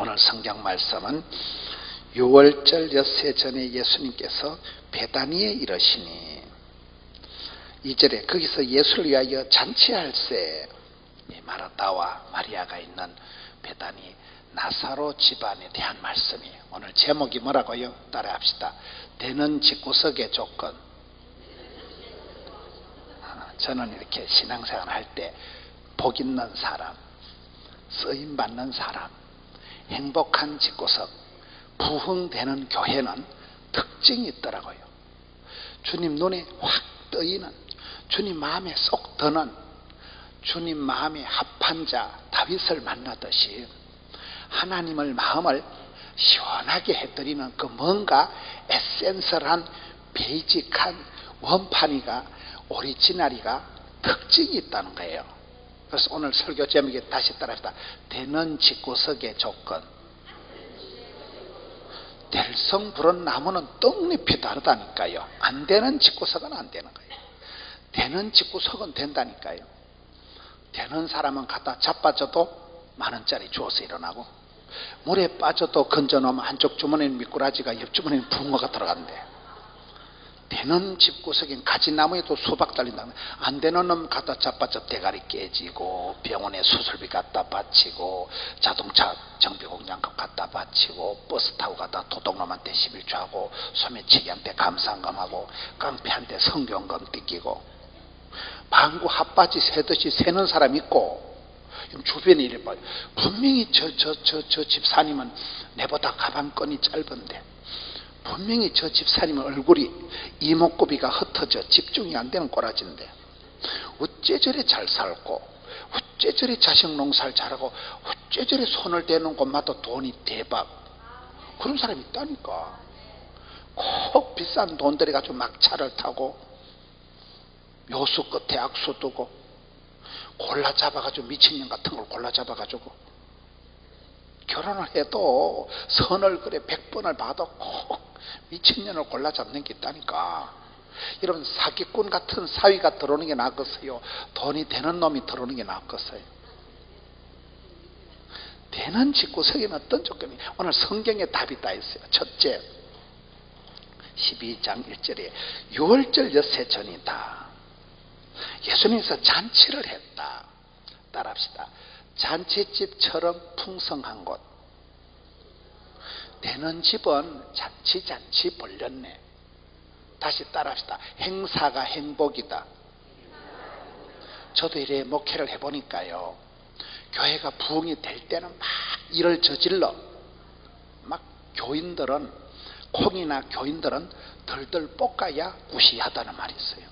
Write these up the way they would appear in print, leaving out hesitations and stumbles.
오늘 성경 말씀은 유월절 엿새 전에 예수님께서 베다니에 이르시니 2절에 거기서 예수를 위하여 잔치할세 마르다와 마리아가 있는 베다니 나사로 집안에 대한 말씀이에요. 오늘 제목이 뭐라고요? 따라합시다. 되는 집구석의 조건. 저는 이렇게 신앙생활 할 때 복 있는 사람, 쓰임 받는 사람, 행복한 집구석, 부흥되는 교회는 특징이 있더라고요. 주님 눈에 확 뜨이는, 주님 마음에 쏙 드는, 주님 마음에 합한 자 다윗을 만나듯이 하나님을 마음을 시원하게 해드리는 그 뭔가 에센셜한 베이직한 원판이가 오리지널이가 특징이 있다는 거예요. 그래서 오늘 설교 제목에 다시 따라합시다. 되는 집구석의 조건. 될성 부른 나무는 떡잎이 다르다니까요. 안 되는 집구석은 안 되는 거예요. 되는 집구석은 된다니까요. 되는 사람은 갖다 자빠져도 만원짜리 주워서 일어나고, 물에 빠져도 건져놓으면 한쪽 주머니는 미꾸라지가 옆 주머니는 붕어가 들어간대. 되는 집구석엔 가지나무에도 수박 달린다. 안 되는 놈 갖다 자빠져 대가리 깨지고, 병원에 수술비 갖다 바치고, 자동차 정비공장급 갖다 바치고, 버스 타고 가다 도둑놈한테 11조하고, 소매치기한테 감상금하고, 깡패한테 성경금 뜯기고, 방구 핫바지 새듯이 새는 사람 있고, 주변에 이래 봐요. 분명히 저 집사님은 내보다 가방끈이 짧은데, 분명히 저 집사님은 얼굴이 이목구비가 흩어져 집중이 안 되는 꼬라지인데 어째 저래 잘 살고, 어째 저래 자식 농사를 잘하고, 어째 저래 손을 대는 곳마다 돈이 대박. 그런 사람이 있다니까. 꼭 비싼 돈 들여가지고 막차를 타고 묘수 끝에 악수 두고 골라 잡아가지고 미친년 같은 걸 골라 잡아가지고 결혼을 해도 선을 그래 100번을 봐도 꼭 미친년을 골라 잡는 게 있다니까. 이런 사기꾼 같은 사위가 들어오는 게 나았겠어요? 돈이 되는 놈이 들어오는 게 나았겠어요? 되는 집구석에는 어떤 조건이? 오늘 성경에 답이 다 있어요. 첫째, 12장 1절에 유월절 엿새 전이다. 예수님께서 잔치를 했다. 따라합시다. 잔치집처럼 풍성한 곳. 되는 집은 잔치 벌렸네. 다시 따라합시다. 행사가 행복이다. 저도 이래 목회를 해보니까요, 교회가 부흥이 될 때는 막 일을 저질러 막 교인들은, 콩이나 교인들은 덜덜 볶아야 구시하다는 말이 있어요.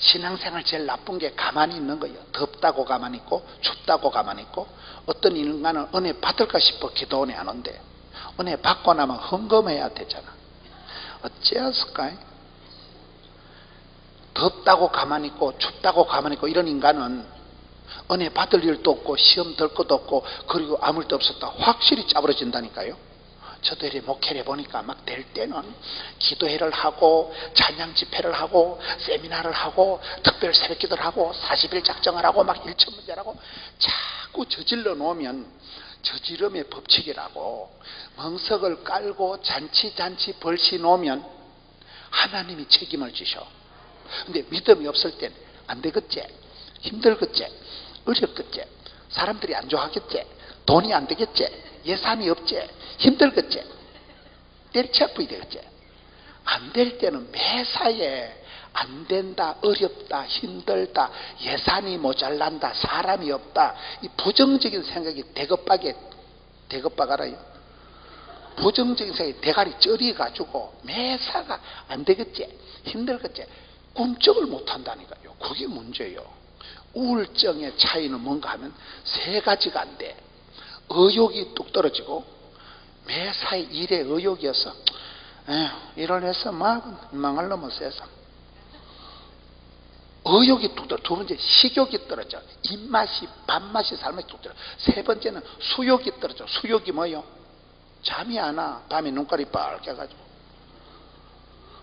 신앙생활 제일 나쁜 게 가만히 있는 거예요. 덥다고 가만히 있고, 춥다고 가만히 있고. 어떤 인간은 은혜 받을까 싶어 기도 은혜 안 온대. 은혜 받고 나면 헌금해야 되잖아. 어찌했을까요? 덥다고 가만히 있고, 춥다고 가만히 있고, 이런 인간은 은혜 받을 일도 없고, 시험 들 것도 없고, 그리고 아무 일도 없었다 확실히 짜부러진다니까요. 저도 이렇게 목회를 해보니까 막 될 때는 기도회를 하고, 찬양 집회를 하고, 세미나를 하고, 특별 새벽기도를 하고, 40일 작정을 하고, 막 일천문제를 하고, 자꾸 저질러 놓으면 저지름의 법칙이라고, 멍석을 깔고 잔치 벌시 놓으면 하나님이 책임을 지셔. 근데 믿음이 없을 땐 안 되겠지, 힘들겠지, 어렵겠지, 사람들이 안 좋아하겠지, 돈이 안 되겠지, 예산이 없지, 힘들겠지, 때리치 아프게 되겠지. 안 될 때는 매사에 안 된다, 어렵다, 힘들다, 예산이 모자란다, 사람이 없다, 이 부정적인 생각이 대급박 알아요? 부정적인 생각이 대가리 쩌리가지고 매사가 안 되겠지, 힘들겠지, 꿈쩍을 못 한다니까요. 그게 문제예요. 우울증의 차이는 뭔가 하면 세 가지가 안 돼. 의욕이 뚝 떨어지고, 매사에 일에 의욕이어서 일을 해서 막 망할 놈은 세상. 의욕이 뚝 떨어져. 두 번째, 식욕이 떨어져. 입맛이, 밥맛이, 살맛이 뚝 떨어져. 세 번째는 수욕이 떨어져. 수욕이 뭐요? 잠이 안 와. 밤에 눈깔이 빨개가지고.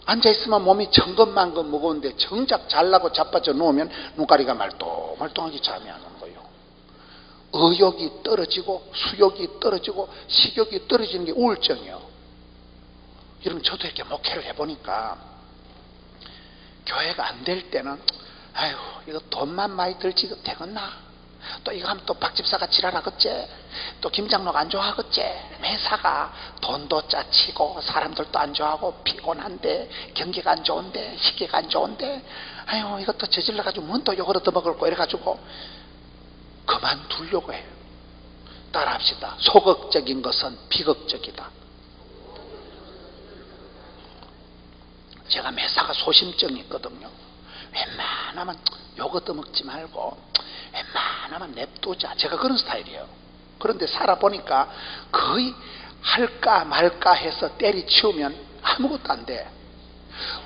앉아있으면 몸이 천근만근 무거운데 정작 잘나고 자빠져 누우면 눈가리가 말똥말똥하게 잠이 안 오는 거예요. 의욕이 떨어지고 수욕이 떨어지고 식욕이 떨어지는 게 우울증이에요. 여러분, 저도 이렇게 목회를 해보니까 교회가 안 될 때는 아유, 이거 돈만 많이 들지 이거 되겠나? 또 이거 하면 또 박 집사가 지랄하겠지? 또 김 장로가 안 좋아하겠지? 매사가 돈도 짜치고 사람들도 안 좋아하고 피곤한데 경기가 안 좋은데 시기가 안 좋은데 아유, 이것도 저질러가지고 뭔 또 욕을 얻어먹을 거 이래가지고 그만두려고 해요. 따라합시다. 소극적인 것은 비극적이다. 제가 매사가 소심증이 있거든요. 웬만하면 욕 얻어먹지 말고 웬만하면 냅두자. 제가 그런 스타일이에요. 그런데 살아보니까 거의 할까 말까 해서 때리치우면 아무것도 안 돼.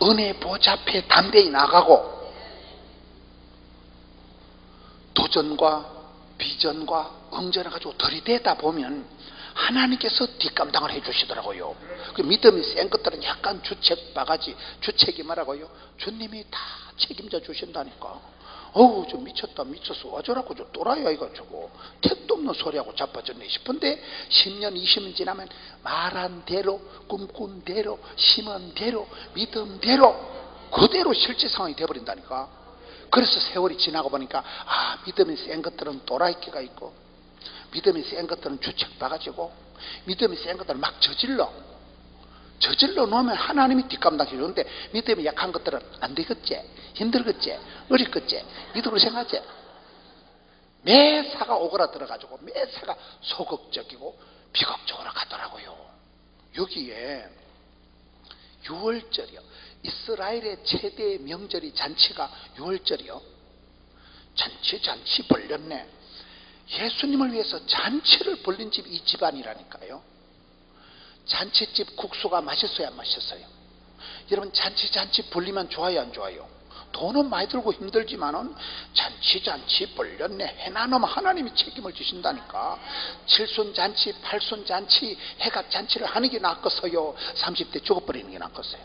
은혜 보좌앞에 담대히 나가고 도전과 비전과 응전을 가지고 들이대다 보면 하나님께서 뒷감당을 해주시더라고요. 그 믿음이 센 것들은 약간 주책 바가지, 주책이 뭐라고요? 주님이 다 책임져 주신다니까. 어우, 저 미쳤다, 미쳤어. 어쩌라고 저 또라이야 이거 택도 없는 소리하고 자빠졌네 싶은데 10년, 20년 지나면 말한 대로, 꿈꾼 대로, 심은 대로, 믿음대로 그대로 실제 상황이 돼버린다니까. 그래서 세월이 지나고 보니까 아, 믿음이 센 것들은 또라이끼가 있고 믿음이 센 것들은 주책 바가지고 믿음이 센 것들은 막 저질러 놓으면 하나님이 뒷감당해 주는데 믿음이 약한 것들은 안 되겠지, 힘들겠지, 어렵겠지, 믿음으로 생각하지. 매사가 오그라들어가지고 매사가 소극적이고 비극적으로 가더라고요. 여기에 6월절이요. 이스라엘의 최대 명절이 잔치가 6월절이요. 잔치 벌렸네. 예수님을 위해서 잔치를 벌린 집이 이 집안이라니까요. 잔치집 국수가 맛있어요, 안 맛있어요? 여러분, 잔치 벌리면 좋아요, 안 좋아요? 돈은 많이 들고 힘들지만은 잔치 벌렸네 해놔놓으면 하나님이 책임을 지신다니까. 칠순잔치, 팔순잔치, 해갑잔치를 하는 게 낫겠어요? 30대 죽어버리는 게 낫겠어요?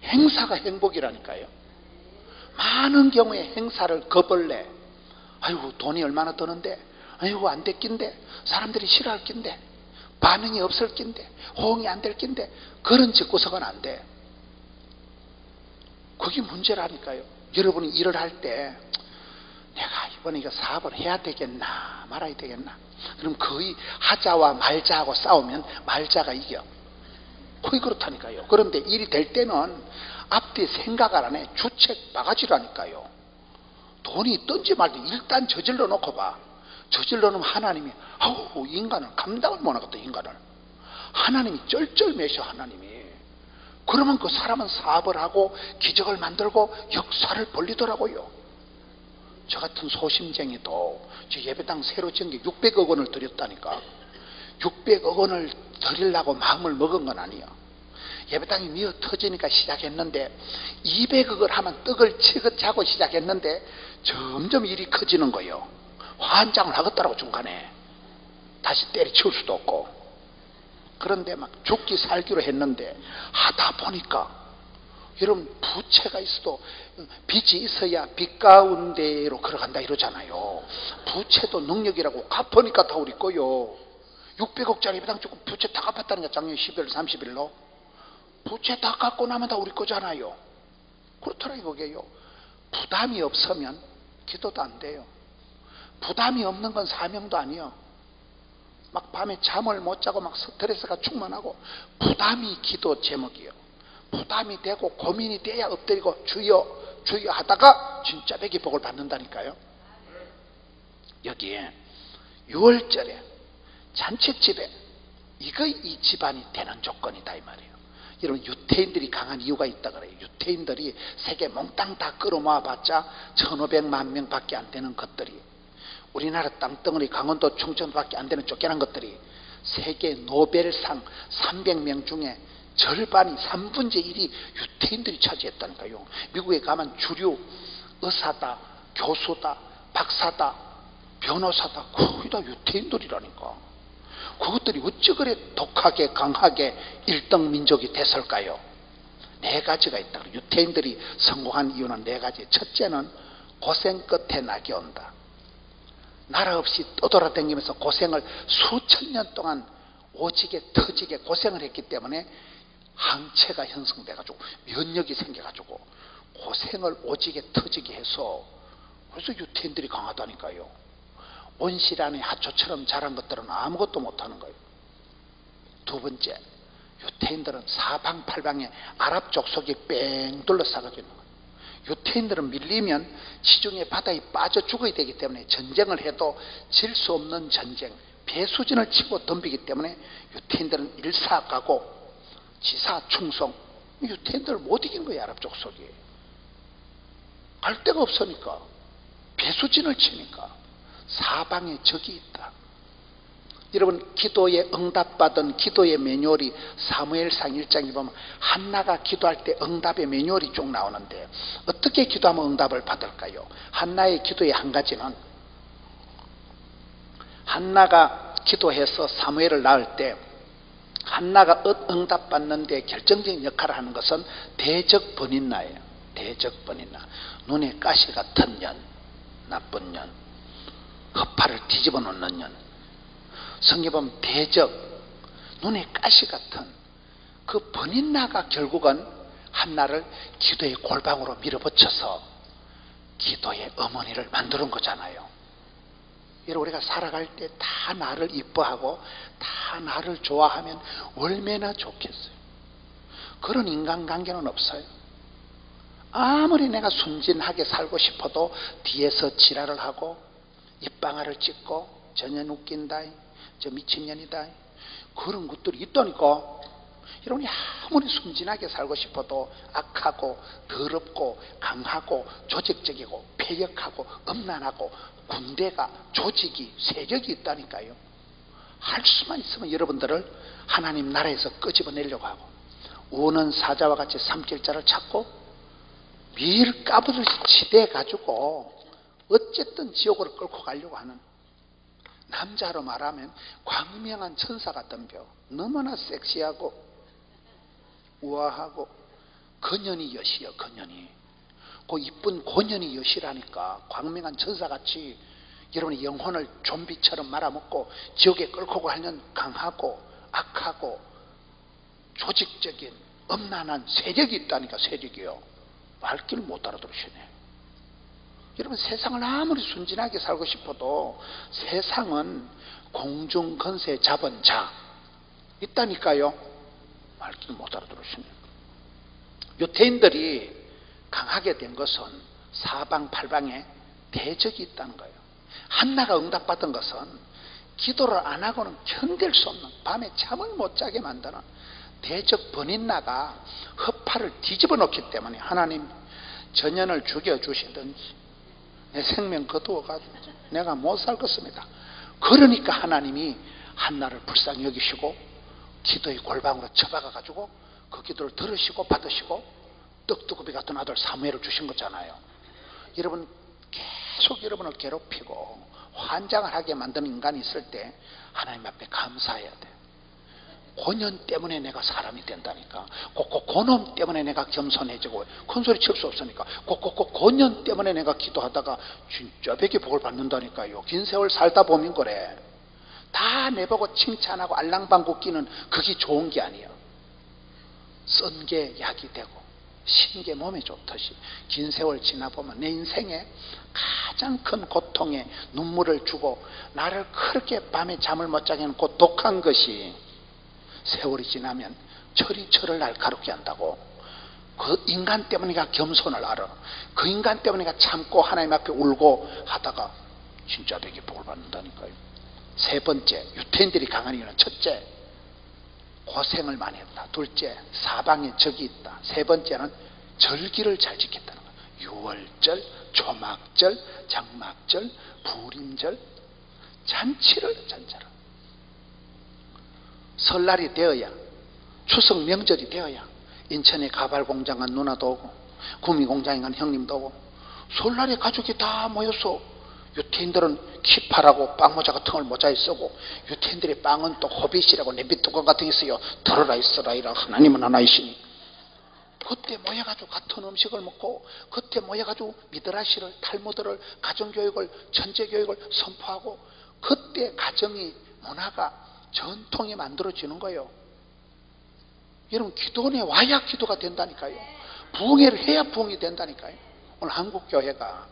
행사가 행복이라니까요. 많은 경우에 행사를 거벌내. 아이고, 돈이 얼마나 드는데, 아이고, 안 될 낀데, 사람들이 싫어할 낀데, 반응이 없을 낀데, 호응이 안 될 낀데, 그런 집구석은 안 돼. 그게 문제라니까요. 여러분이 일을 할 때 내가 이번에 이거 사업을 해야 되겠나 말아야 되겠나, 그럼 거의 하자와 말자하고 싸우면 말자가 이겨. 거의 그렇다니까요. 그런데 일이 될 때는 앞뒤 생각을 안 해. 주책 바가지라니까요. 돈이 있든지 말든지 일단 저질러 놓고 봐. 저질러 놓으면 하나님이 아우, 인간을 감당을 못 하겠다. 인간을 하나님이 쩔쩔매셔. 하나님이. 그러면 그 사람은 사업을 하고 기적을 만들고 역사를 벌리더라고요. 저 같은 소심쟁이도 저 예배당 새로 지은 게 600억 원을 들였다니까. 600억 원을 드리려고 마음을 먹은 건 아니에요. 예배당이 미어 터지니까 시작했는데 200억을 하면 떡을 치긋하고 시작했는데 점점 일이 커지는 거예요. 환장을 하겠더라고. 중간에 다시 때려치울 수도 없고. 그런데 막 죽기 살기로 했는데 하다 보니까, 여러분, 부채가 있어도 빚이 있어야 빚 가운데로 걸어간다 이러잖아요. 부채도 능력이라고. 갚으니까 다 우리 거요. 600억짜리 예배당 주고 부채 다 갚았다는 게 작년 12월 30일로. 부채 다 갚고 나면 다 우리 거잖아요. 그렇더라고요. 그게요. 부담이 없으면 기도도 안 돼요. 부담이 없는 건 사명도 아니에요. 막 밤에 잠을 못 자고 막 스트레스가 충만하고 부담이 기도 제목이에요. 부담이 되고 고민이 돼야 엎드리고 주여 주여 하다가 진짜 백이 복을 받는다니까요. 여기에 6월절에 잔치집에 이거 이 집안이 되는 조건이다 이 말이에요. 여러분, 유태인들이 강한 이유가 있다 그래요. 유태인들이 세계 몽땅 다 끌어모아 봤자 1500만 명밖에 안 되는 것들이, 우리나라 땅덩어리 강원도 충청도밖에 안 되는 쫓겨난 것들이 세계 노벨상 300명 중에 절반이 3분의 1이 유태인들이 차지했다니까요. 미국에 가면 주류 의사다, 교수다, 박사다, 변호사다 거의 다 유태인들이라니까. 그것들이 어찌 그래 독하게 강하게 1등 민족이 됐을까요? 4가지가 있다. 유태인들이 성공한 이유는 4가지. 첫째는 고생 끝에 낙이 온다. 나라 없이 떠돌아다니면서 고생을 수천 년 동안 오지게 터지게 고생을 했기 때문에 항체가 형성돼가지고 면역이 생겨가지고 고생을 오지게 터지게 해서 그래서 유태인들이 강하다니까요. 온실 안에 하초처럼 자란 것들은 아무것도 못하는 거예요. 두 번째, 유태인들은 사방팔방에 아랍 족속이 뺑 둘러싸가지고 있는 거예요. 유태인들은 밀리면 지중해 바다에 빠져 죽어야 되기 때문에 전쟁을 해도 질 수 없는 전쟁, 배수진을 치고 덤비기 때문에 유태인들은 일사가고 지사충성, 유태인들을 못 이긴 거예요. 아랍 족속이 갈 데가 없으니까, 배수진을 치니까 사방에 적이 있다. 여러분, 기도에 응답받은 기도의 매뉴얼이 사무엘상 1장에 보면 한나가 기도할 때 응답의 매뉴얼이 쭉 나오는데 어떻게 기도하면 응답을 받을까요? 한나의 기도의 한 가지는, 한나가 기도해서 사무엘을 낳을 때 한나가 응답받는 데 결정적인 역할을 하는 것은 대적번인나예요. 대적번인나. 눈에 가시 같은 년, 나쁜 년, 허파를 뒤집어 놓는 년. 성경에 보면 대적, 눈에 가시 같은 그 번인나가 결국은 한나를 기도의 골방으로 밀어붙여서 기도의 어머니를 만드는 거잖아요. 여러분, 우리가 살아갈 때 다 나를 이뻐하고 다 나를 좋아하면 얼마나 좋겠어요. 그런 인간관계는 없어요. 아무리 내가 순진하게 살고 싶어도 뒤에서 지랄을 하고 입방아를 찍고 저년 웃긴다, 저 미친년이다, 그런 것들이 있다니까. 여러분이 아무리 순진하게 살고 싶어도 악하고 더럽고 강하고 조직적이고 폐역하고 음란하고 군대가 조직이 세력이 있다니까요. 할 수만 있으면 여러분들을 하나님 나라에서 끄집어내려고 하고, 우는 사자와 같이 삼킬 자를 찾고 밀 까부듯이 치대 가지고 어쨌든 지옥으로 끌고 가려고 하는, 남자로 말하면 광명한 천사가 덤벼 너무나 섹시하고 우아하고 건연이 여시여. 건연이 그 이쁜 고년이 여시라니까. 광명한 천사같이 여러분의 영혼을 좀비처럼 말아먹고 지옥에 끌고 가려는 강하고 악하고 조직적인 음란한 세력이 있다니까. 세력이요. 말귀를 못 알아들으시네. 여러분, 세상을 아무리 순진하게 살고 싶어도 세상은 공중건세 잡은 자 있다니까요. 말귀를 못 알아들으시네. 유태인들이 강하게 된 것은 사방팔방에 대적이 있다는 거예요. 한나가 응답받은 것은 기도를 안 하고는 견딜 수 없는, 밤에 잠을 못 자게 만드는 대적 번인나가 허파를 뒤집어 놓기 때문에 하나님 전년을 죽여주시든지 내 생명 거두어가지고 내가 못 살겠습니다. 그러니까 하나님이 한나를 불쌍히 여기시고 기도의 골방으로 쳐박아가지고 그 기도를 들으시고 받으시고 떡두꺼비 같은 아들 사무엘을 주신 거잖아요. 여러분, 계속 여러분을 괴롭히고 환장을 하게 만드는 인간이 있을 때 하나님 앞에 감사해야 돼. 고년 때문에 내가 사람이 된다니까. 꼭꼭 고놈 때문에 내가 겸손해지고 큰 소리 칠 수 없으니까. 꼭꼭 고년 때문에 내가 기도하다가 진짜 백이 복을 받는다니까요. 긴 세월 살다 보면 그래. 다 내보고 칭찬하고 알랑방구 끼는 그게 좋은 게 아니에요. 쓴 게 약이 되고 신 게 몸에 좋듯이 긴 세월 지나보면 내 인생에 가장 큰 고통에 눈물을 주고 나를 그렇게 밤에 잠을 못 자게 하는 그 독한 것이 세월이 지나면 철이 철을 날카롭게 한다고. 그 인간 때문에 내가 겸손을 알아. 그 인간 때문에 내가 참고 하나님 앞에 울고 하다가 진짜 되게 복을 받는다니까요. 세 번째, 유태인들이 강한 이유는 첫째, 고생을 많이 했다. 둘째, 사방에 적이 있다. 세 번째는 절기를 잘 지켰다는 거예요. 유월절, 초막절, 장막절, 부림절, 잔치를 잔치를. 설날이 되어야, 추석 명절이 되어야 인천에 가발공장 간 누나도 오고 구미공장에 간 형님도 오고 설날에 가족이 다 모여서, 유태인들은 키파라고 빵모자 같은 걸 모자에 쓰고 유태인들의 빵은 또 호빗이라고 냄비 뚜껑 같은 게 있어요. 들어라 있어라 이라. 하나님은 하나이시니 그때 모여가지고 같은 음식을 먹고, 그때 모여가지고 미드라시를, 탈무드를, 가정교육을, 천재교육을 선포하고, 그때 가정이, 문화가, 전통이 만들어지는 거예요. 여러분, 기도원에 와야 기도가 된다니까요. 부흥회를 해야 부흥이 된다니까요. 오늘 한국교회가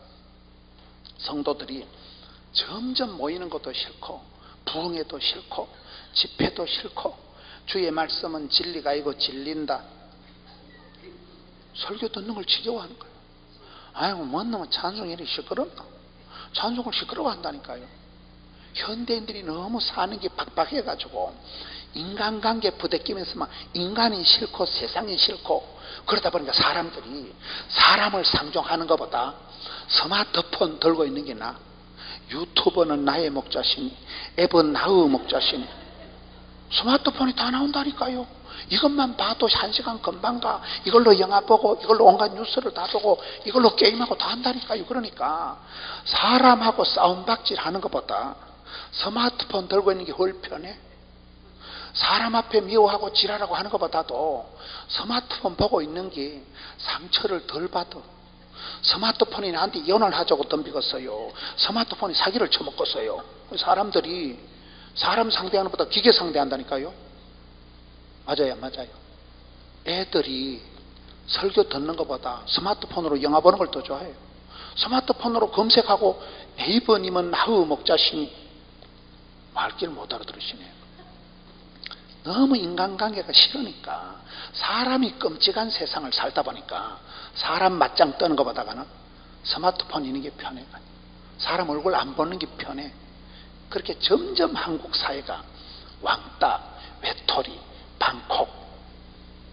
성도들이 점점 모이는 것도 싫고, 부흥회도 싫고, 집회도 싫고, 주의 말씀은 진리가 아니고 진린다, 설교 듣는 걸 지겨워하는 거예요. 아이고, 뭔 놈은 찬송이 이렇게 시끄럽나? 찬송을 시끄러워한다니까요. 현대인들이 너무 사는 게 팍팍해가지고 인간관계 부대끼면서 막 인간이 싫고 세상이 싫고, 그러다 보니까 사람들이 사람을 상종하는 것보다 스마트폰 들고 있는 게 나아. 유튜버는 나의 목자시니 앱은 나의 목자시니. 스마트폰이 다 나온다니까요. 이것만 봐도 1시간 금방 가. 이걸로 영화 보고, 이걸로 온갖 뉴스를 다 보고, 이걸로 게임하고 다 한다니까요. 그러니까 사람하고 싸움박질 하는 것보다 스마트폰 들고 있는 게 훨 편해. 사람 앞에 미워하고 지랄하고 하는 것보다도 스마트폰 보고 있는 게 상처를 덜 받아. 스마트폰이 나한테 이혼을 하자고 덤비겠어요. 스마트폰이 사기를 쳐먹겠어요. 사람들이 사람 상대하는 것보다 기계 상대한다니까요. 맞아요, 안 맞아요? 애들이 설교 듣는 것보다 스마트폰으로 영화 보는 걸 더 좋아해요. 스마트폰으로 검색하고 네이버님은 나의 목자시니, 말귀를 못 알아들으시네요. 너무 인간관계가 싫으니까, 사람이 끔찍한 세상을 살다 보니까 사람 맞짱 뜨는 것보다는 스마트폰 있는 게 편해. 사람 얼굴 안 보는 게 편해. 그렇게 점점 한국 사회가 왕따, 외톨이, 방콕,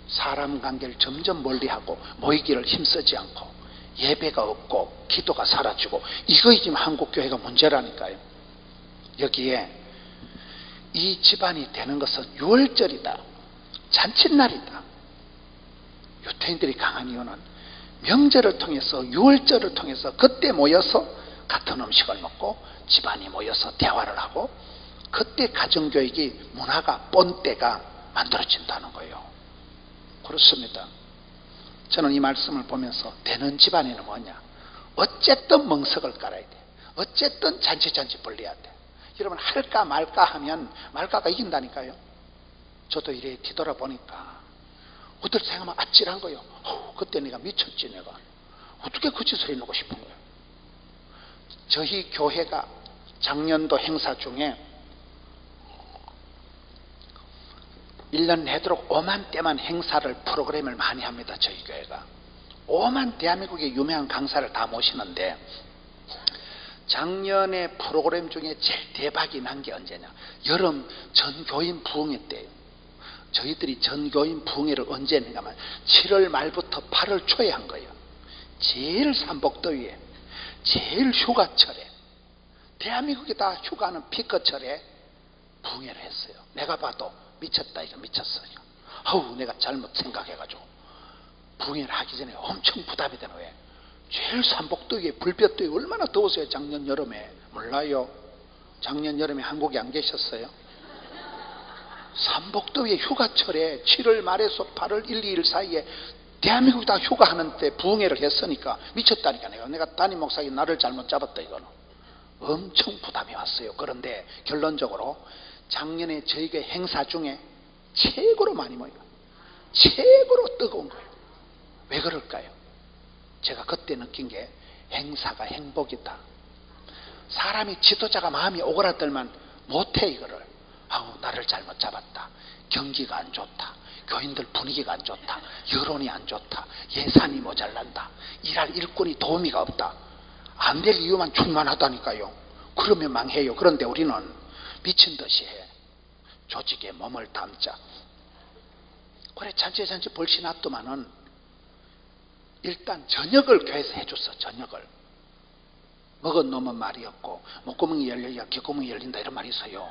사람 관계를 점점 멀리하고 모이기를 힘쓰지 않고 예배가 없고 기도가 사라지고, 이거 지금 한국교회가 문제라니까요. 여기에 이 집안이 되는 것은 유월절이다, 잔칫날이다. 유태인들이 강한 이유는 명절을 통해서, 유월절을 통해서 그때 모여서 같은 음식을 먹고 집안이 모여서 대화를 하고, 그때 가정교육이, 문화가, 본때가 만들어진다는 거예요. 그렇습니다. 저는 이 말씀을 보면서 되는 집안에는 뭐냐, 어쨌든 멍석을 깔아야 돼. 어쨌든 잔치 벌려야 돼. 여러분, 할까 말까 하면 말까가 이긴다니까요. 저도 이래 뒤돌아보니까 어떨 때 생각하면 아찔한 거예요. 그때 내가 미쳤지. 내가 어떻게 그 짓을 해놓고 싶은 거예요. 저희 교회가 작년도 행사 중에 1년 내도록 5만 대만 행사를, 프로그램을 많이 합니다. 저희 교회가 5만 대한민국의 유명한 강사를 다 모시는데, 작년에 프로그램 중에 제일 대박이 난 게 언제냐, 여름 전교인 부흥회 때예요. 저희들이 전교인 부흥회를 언제 했냐면 7월 말부터 8월 초에 한 거예요. 제일 삼복더위에, 제일 휴가철에, 대한민국이 다 휴가는 피크철에 부흥회를 했어요. 내가 봐도 미쳤다, 이거 미쳤어요. 내가 잘못 생각해가지고 부흥회를 하기 전에 엄청 부담이 되는 거예요. 제일 삼복더위에, 불볕더위 얼마나 더웠어요. 작년 여름에. 몰라요? 작년 여름에 한국에 안 계셨어요? 삼복더위에 휴가철에 7월 말에서 8월 1, 2일 사이에 대한민국이 다 휴가하는 때 부흥회를 했으니까 미쳤다니까. 내가 담임 목사님 나를 잘못 잡았다. 이거는 엄청 부담이 왔어요. 그런데 결론적으로 작년에 저희가 행사 중에 최고로 많이 모여요. 최고로 뜨거운 거예요. 왜 그럴까요? 제가 그때 느낀 게, 행사가 행복이다. 사람이, 지도자가 마음이 오그라들면 못해 이거를. 나를 잘못 잡았다, 경기가 안 좋다, 교인들 분위기가 안 좋다, 여론이 안 좋다, 예산이 모자란다, 일할 일꾼이 도우미가 없다, 안 될 이유만 충만하다니까요. 그러면 망해요. 그런데 우리는 미친 듯이 해. 조직에 몸을 담자. 그래, 잔치 벌시 놨더만은 일단 저녁을 교회에서 해줬어. 저녁을. 먹은 놈은 말이 없고 목구멍이 열려야 귓구멍이 열린다, 이런 말이 있어요.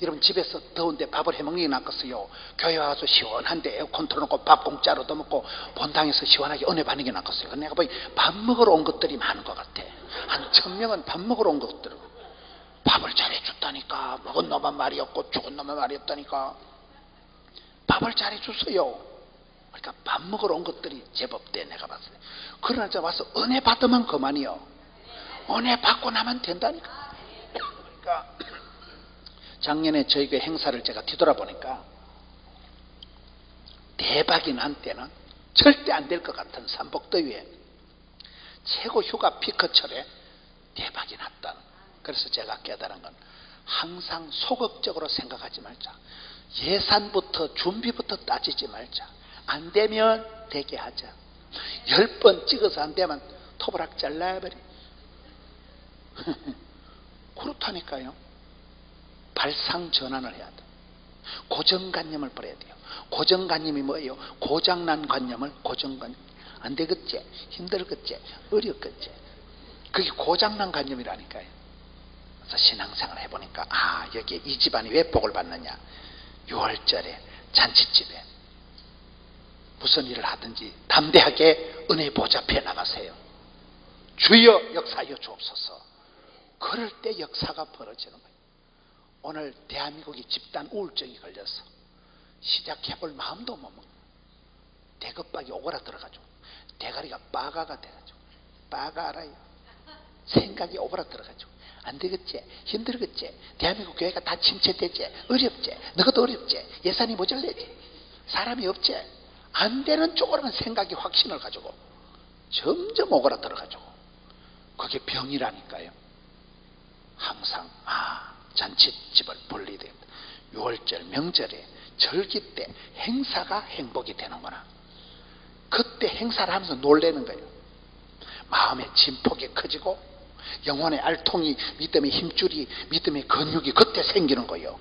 여러분, 집에서 더운데 밥을 해먹는 게 낫겠어요? 교회 와서 시원한데 에어컨 틀어놓고 밥 공짜로 더 먹고 본당에서 시원하게 은혜 받는 게 낫겠어요? 내가 보기 밥 먹으러 온 것들이 많은 것 같아. 한 1000명은 밥 먹으러 온 것들. 밥을 잘해줬다니까. 먹은 놈은 말이 없고 죽은 놈은 말이 없다니까. 밥을 잘해줬어요. 그러니까 밥 먹으러 온 것들이 제법 돼. 내가 봤어요. 그러나 저 와서 은혜 받으면 그만이요. 은혜 받고 나면 된다니까. 그러니까 작년에 저희 교회 행사를 제가 뒤돌아보니까 대박이 난 때는 절대 안 될 것 같은 삼복더위에 최고 휴가 피크철에 대박이 났다는. 그래서 제가 깨달은 건 항상 소극적으로 생각하지 말자. 예산부터 준비부터 따지지 말자. 안 되면 되게 하자. 10번 찍어서 안 되면 토브락 잘라버리. 그렇다니까요. 발상 전환을 해야 돼. 고정관념을 버려야 돼요. 고정관념이 뭐예요? 고장난 관념을 고정관념. 안 되겠지? 힘들겠지? 어렵겠지? 그게 고장난 관념이라니까요. 그래서 신앙생활을 해보니까 여기에 이 집안이 왜 복을 받느냐. 6월절에 잔치집에 무슨 일을 하든지 담대하게 은혜 보좌 앞에 나가세요. 주여 역사하여 주옵소서. 그럴 때 역사가 벌어지는 거예요. 오늘 대한민국이 집단 우울증이 걸려서 시작해볼 마음도 못 먹는 대급박이 오그라들어가지고 대가리가 빠가가 돼가지고 빠가 알아요. 생각이 오그라들어가지고 안 되겠지? 힘들겠지? 대한민국 교회가 다 침체되지? 어렵지? 너희도 어렵지? 예산이 모자라지? 사람이 없지? 안 되는 쪽으로만 생각이 확신을 가지고 점점 오그라들어가지고 그게 병이라니까요. 항상 잔치집을 벌려야 된다. 6월절 명절에 절기 때 행사가 행복이 되는구나. 그때 행사를 하면서 놀라는 거예요. 마음의 진폭이 커지고 영혼의 알통이, 믿음의 힘줄이, 믿음의 근육이 그때 생기는 거예요.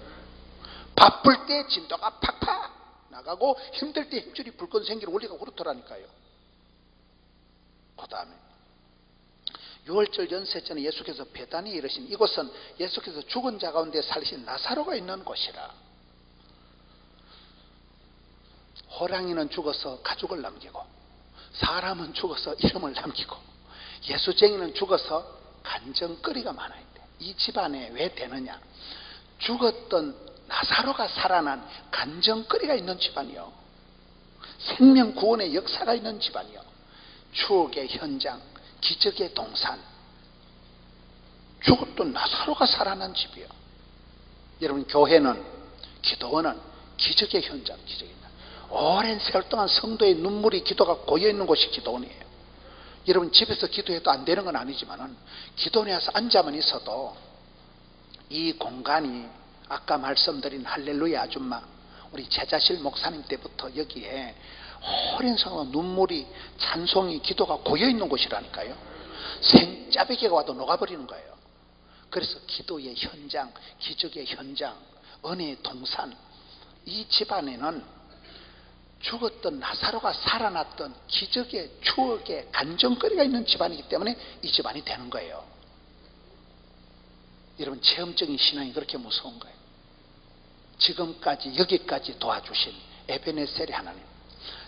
바쁠 때 진도가 팍팍 나가고 힘들 때 힘줄이 불끈 생기는 원리가 그렇더라니까요. 그 다음에 6월절 연세전에 예수께서 베다니에 이르신 이곳은 예수께서 죽은 자 가운데 살리신 나사로가 있는 곳이라. 호랑이는 죽어서 가죽을 남기고 사람은 죽어서 이름을 남기고 예수쟁이는 죽어서 간정거리가 많아야 돼. 이 집안에 왜 되느냐. 죽었던 나사로가 살아난 간정거리가 있는 집안이요. 생명 구원의 역사가 있는 집안이요. 추억의 현장, 기적의 동산. 죽었던 나사로가 살아난 집이요. 여러분 교회는, 기도원은 기적의 현장, 기적의 현장. 오랜 세월 동안 성도의 눈물이 기도가 고여있는 곳이 기도원이에요. 여러분 집에서 기도해도 안 되는 건 아니지만은 기도원에 와서 앉아만 있어도 이 공간이 아까 말씀드린 할렐루야 아줌마 우리 제자실 목사님 때부터 여기에 오랜 세월 눈물이 찬송이 기도가 고여있는 곳이라니까요. 생짜배기가 와도 녹아버리는 거예요. 그래서 기도의 현장, 기적의 현장, 은혜의 동산. 이 집안에는 죽었던 나사로가 살아났던 기적의 추억의 간정거리가 있는 집안이기 때문에 이 집안이 되는 거예요. 여러분 체험적인 신앙이 그렇게 무서운 거예요. 지금까지 여기까지 도와주신 에베네셀의 하나님,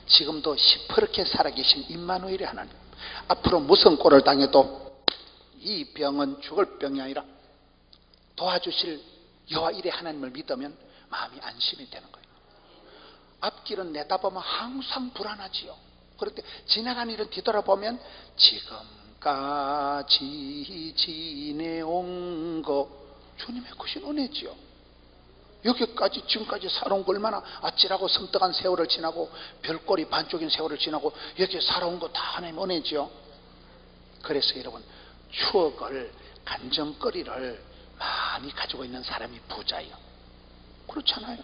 지금도 시퍼렇게 살아계신 임마누엘의 하나님, 앞으로 무슨 꼴을 당해도 이 병은 죽을 병이 아니라 도와주실 여호와 일의 하나님을 믿으면 마음이 안심이 되는 거예요. 앞길은 내다보면 항상 불안하지요. 그럴 때 지나간 일은 뒤돌아보면 지금까지 지내온 거 주님의 크신 은혜지요. 여기까지 지금까지 살아온 거 얼마나 아찔하고 섬뜩한 세월을 지나고 별꼴이 반쪽인 세월을 지나고 여기 살아온 거 다 하나님의 은혜지요. 그래서 여러분 추억을, 간정거리를 많이 가지고 있는 사람이 부자예요. 그렇잖아요.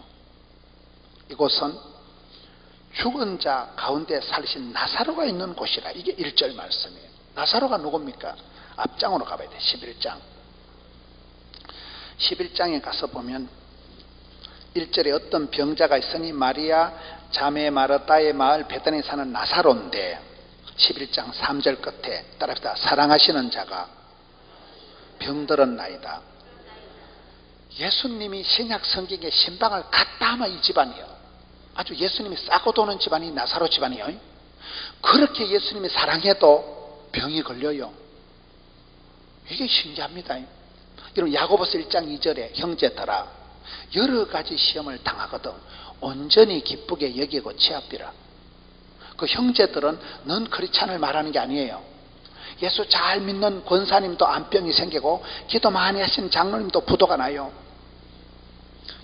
이곳은 죽은 자 가운데 살리신 나사로가 있는 곳이라. 이게 1절 말씀이에요. 나사로가 누굽니까? 앞장으로 가봐야 돼. 11장 11장에 가서 보면 1절에 어떤 병자가 있으니 마리아 자매 마르다의 마을 베다니에 사는 나사로인데 11장 3절 끝에 따라합시다. 사랑하시는 자가 병들었나이다. 예수님이 신약 성경에 신방을 갖다 하면 이 집안이요. 아주 예수님이 싸고 도는 집안이 나사로 집안이요. 그렇게 예수님이 사랑해도 병이 걸려요. 이게 신기합니다. 여러분 야고보서 1장 2절에 형제들아 여러 가지 시험을 당하거든 온전히 기쁘게 여기고 취합비라. 그 형제들은 넌 크리스찬을 말하는 게 아니에요. 예수 잘 믿는 권사님도 암병이 생기고 기도 많이 하신 장로님도 부도가 나요.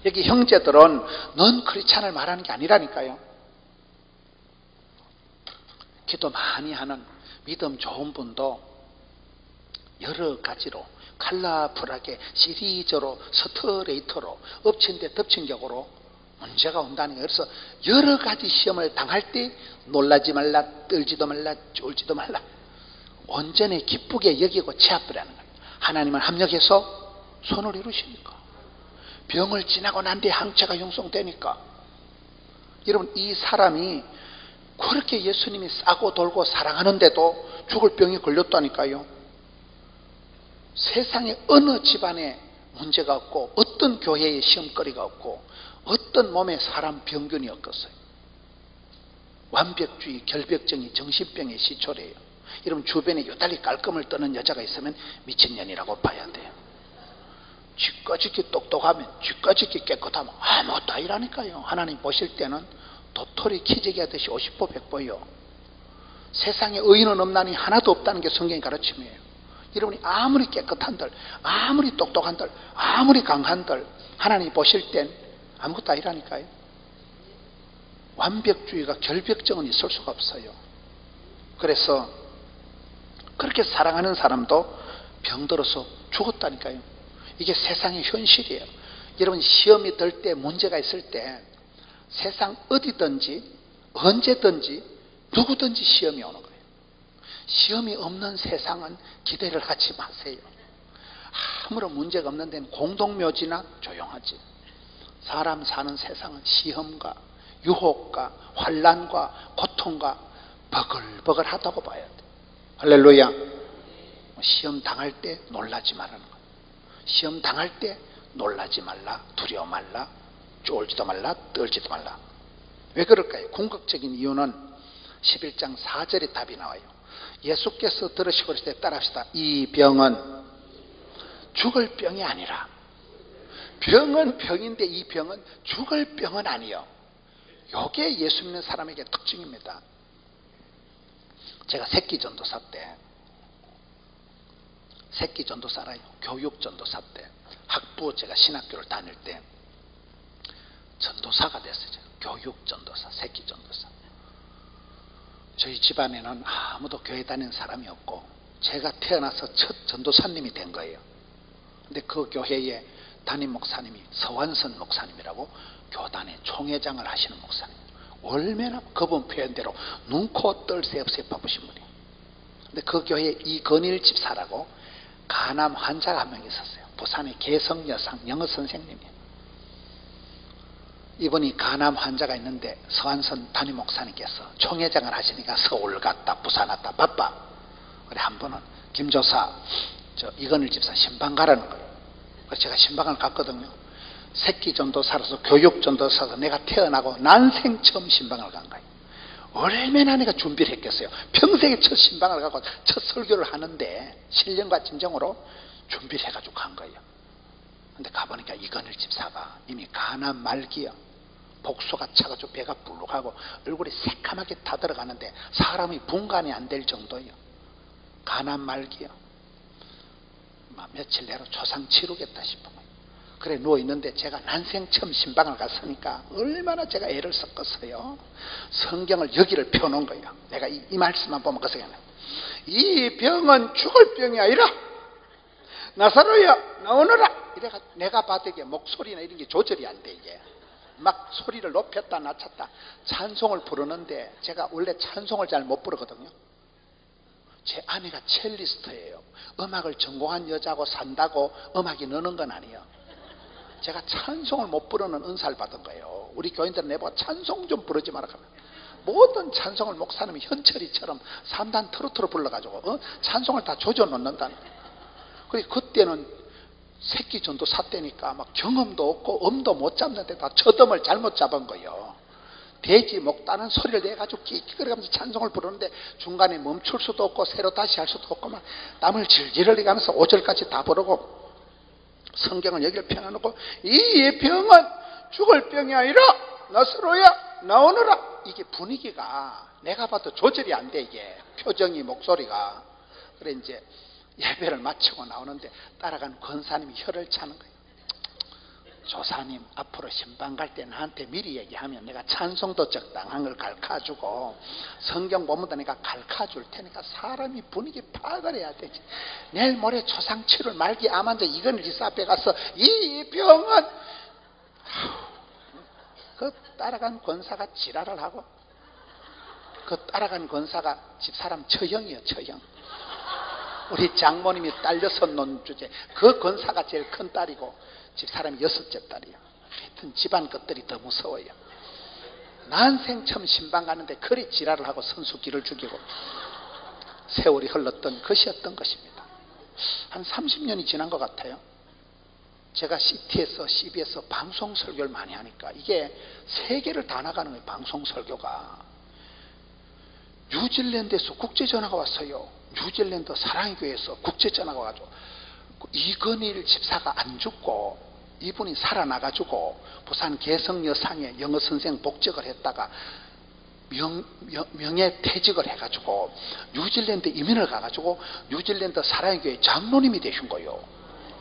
여기 형제들은 넌 크리스찬을 말하는 게 아니라니까요. 기도 많이 하는 믿음 좋은 분도 여러 가지로 컬러풀하게 시리즈로 스트레이터로 엎친 데 덮친 격으로 문제가 온다는 거예요. 그래서 여러 가지 시험을 당할 때 놀라지 말라, 떨지도 말라, 쫄지도 말라, 온전히 기쁘게 여기고 제압하라는 거예요. 하나님은 합력해서 손을 이루시니까, 병을 지나고 난 뒤에 항체가 형성되니까. 여러분, 이 사람이 그렇게 예수님이 싸고 돌고 사랑하는데도 죽을 병이 걸렸다니까요. 세상에 어느 집안에 문제가 없고 어떤 교회에 시험거리가 없고 어떤 몸에 사람 병균이 없겠어요. 완벽주의, 결벽증이 정신병의 시초래요. 여러분, 주변에 요달리 깔끔을 떠는 여자가 있으면 미친년이라고 봐야 돼요. 쥐까짓기 똑똑하면, 쥐까짓기 깨끗하면 아무것도 아니라니까요. 하나님 보실 때는 도토리 키재기 하듯이 50보 100보요. 세상에 의인은 없나니 하나도 없다는 게 성경의 가르침이에요. 여러분이 아무리 깨끗한들, 아무리 똑똑한들, 아무리 강한들 하나님 보실 땐 아무것도 아니라니까요. 완벽주의가 결벽증은 있을 수가 없어요. 그래서 그렇게 사랑하는 사람도 병들어서 죽었다니까요. 이게 세상의 현실이에요. 여러분, 시험이 들 때, 문제가 있을 때 세상 어디든지 언제든지 누구든지 시험이 오는 거예요. 시험이 없는 세상은 기대를 하지 마세요. 아무런 문제가 없는 데는 공동묘지나 조용하지. 사람 사는 세상은 시험과 유혹과 환난과 고통과 버글버글하다고 봐야 돼. 할렐루야. 시험 당할 때 놀라지 말라는 거예요. 시험 당할 때 놀라지 말라, 두려워 말라, 쫄지도 말라, 떨지도 말라. 왜 그럴까요? 궁극적인 이유는 11장 4절에 답이 나와요. 예수께서 들으시고 있을 때 따라합시다. 이 병은 죽을 병이 아니라, 병은 병인데 이 병은 죽을 병은 아니요. 이게 예수 믿는 사람에게 특징입니다. 제가 새끼 전도사 때, 새끼 전도사라요. 교육 전도사 때, 학부 제가 신학교를 다닐 때 전도사가 됐어요. 교육 전도사, 새끼 전도사. 저희 집안에는 아무도 교회 다니는 사람이 없고 제가 태어나서 첫 전도사님이 된 거예요. 근데 그 교회에 담임 목사님이 서완선 목사님이라고 교단의 총회장을 하시는 목사님. 얼마나 그분 표현대로 눈코 뜰 새 없이 바쁘신 분이에요. 근데 그 교회에 이건일 집사라고 간암 환자가 한 명 있었어요. 부산의 개성여상 영어 선생님이에요. 이분이 간암 환자가 있는데 서한선 담임 목사님께서 총회장을 하시니까 서울 갔다 부산 왔다 바빠. 그래, 한 번은 김조사 이건일 집사 신방 가라는 거예요. 그래서 제가 신방을 갔거든요. 새끼 전도사로서 교육 전도사로서 내가 태어나고 난생 처음 신방을 간 거예요. 얼마나 내가 준비를 했겠어요. 평생에 첫 신방을 가고 첫 설교를 하는데 신령과 진정으로 준비를 해가지고 간 거예요. 근데 가보니까 이건일 집사가 이미 간암 말기야. 복수가 차가지고 배가 불룩하고 얼굴이 새카맣게 타들어가는데 사람이 분간이 안 될 정도예요. 간암 말기야. 며칠 내로 초상 치르겠다 싶은 거예요. 그래 누워있는데 제가 난생 처음 신방을 갔으니까 얼마나 제가 애를 썼겠어요. 성경을 여기를 펴놓은 거예요. 내가 이 말씀만 보면 그 생각나요. 이 병은 죽을 병이 아니라 나사로야 나오너라. 이래가 내가 바닥에 목소리나 이런 게 조절이 안 돼. 이게 막 소리를 높였다 낮췄다 찬송을 부르는데 제가 원래 찬송을 잘 못 부르거든요. 제 아내가 첼리스트예요. 음악을 전공한 여자하고 산다고 음악이 느는 건 아니에요. 제가 찬송을 못 부르는 은사를 받은 거예요. 우리 교인들은 내보고 찬송 좀 부르지 마라 하면 모든 찬송을 목사님이 현철이처럼 3단 트로트로 불러가지고 찬송을 다 조져 놓는다는 거예요. 그래서 그때는 새끼 전도사 때니까 막 경험도 없고 음도 못 잡는데 다 저음을 잘못 잡은 거예요. 돼지 목다는 소리를 내가지고 끼끼거리면서 찬송을 부르는데 중간에 멈출 수도 없고 새로 다시 할 수도 없고 막 땀을 질질 흘리면서 5절까지 다 부르고 성경을 여기를 펴놓고 이 병은 죽을 병이 아니라 나사로야 나오너라. 이게 분위기가 내가 봐도 조절이 안 돼, 이게. 표정이, 목소리가. 그래, 이제 예배를 마치고 나오는데 따라간 권사님이 혀를 차는 거예요. 조사님, 앞으로 신방 갈 때 나한테 미리 얘기하면 내가 찬송도 적당한 걸 가르쳐주고 성경 본문도 내가 가르쳐줄 테니까 사람이 분위기 파악을 해야 되지. 내일 모레 초상치를 말기 암환자 이건희 지사 앞에 가서 이 병은 그 따라간 권사가 지랄을 하고 그 따라간 권사가 집사람 처형이에요. 처형. 우리 장모님이 딸 6 놓은 주제. 그 권사가 제일 큰 딸이고 집사람이 6째 딸이에요. 하여튼 집안 것들이 더 무서워요. 난생 처음 신방 가는데 그리 지랄을 하고 선수기를 죽이고 세월이 흘렀던 것이었던 것입니다. 한 30년이 지난 것 같아요. 제가 CT에서 CB에서 방송 설교를 많이 하니까 이게 세계를 다 나가는 거예요. 방송 설교가. 뉴질랜드에서 국제전화가 왔어요. 뉴질랜드 사랑의 교회에서 국제전화가 와가지고 이건일 집사가 안 죽고 이분이 살아나가지고 부산 개성여상에 영어선생 복직을 했다가 명예퇴직을 해가지고 뉴질랜드 이민을 가가지고 뉴질랜드 사랑의 교회 장로님이 되신 거예요.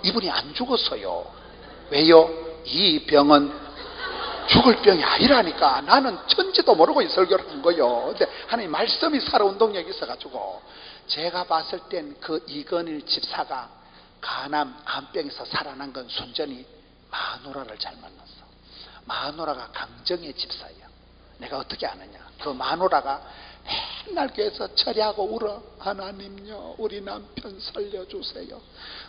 이분이 안 죽었어요. 왜요? 이 병은 죽을 병이 아니라니까. 나는 천지도 모르고 이 설교를 한 거예요. 근데 하나님 말씀이 살아온 동력이 있어가지고 제가 봤을 땐 그 이건일 집사가 간암, 암병에서 살아난 건 순전히 마누라를 잘 만났어. 마누라가 강정의 집사예요. 내가 어떻게 아느냐. 그 마누라가 맨날 교회에서 처리하고 울어. 하나님요, 우리 남편 살려주세요.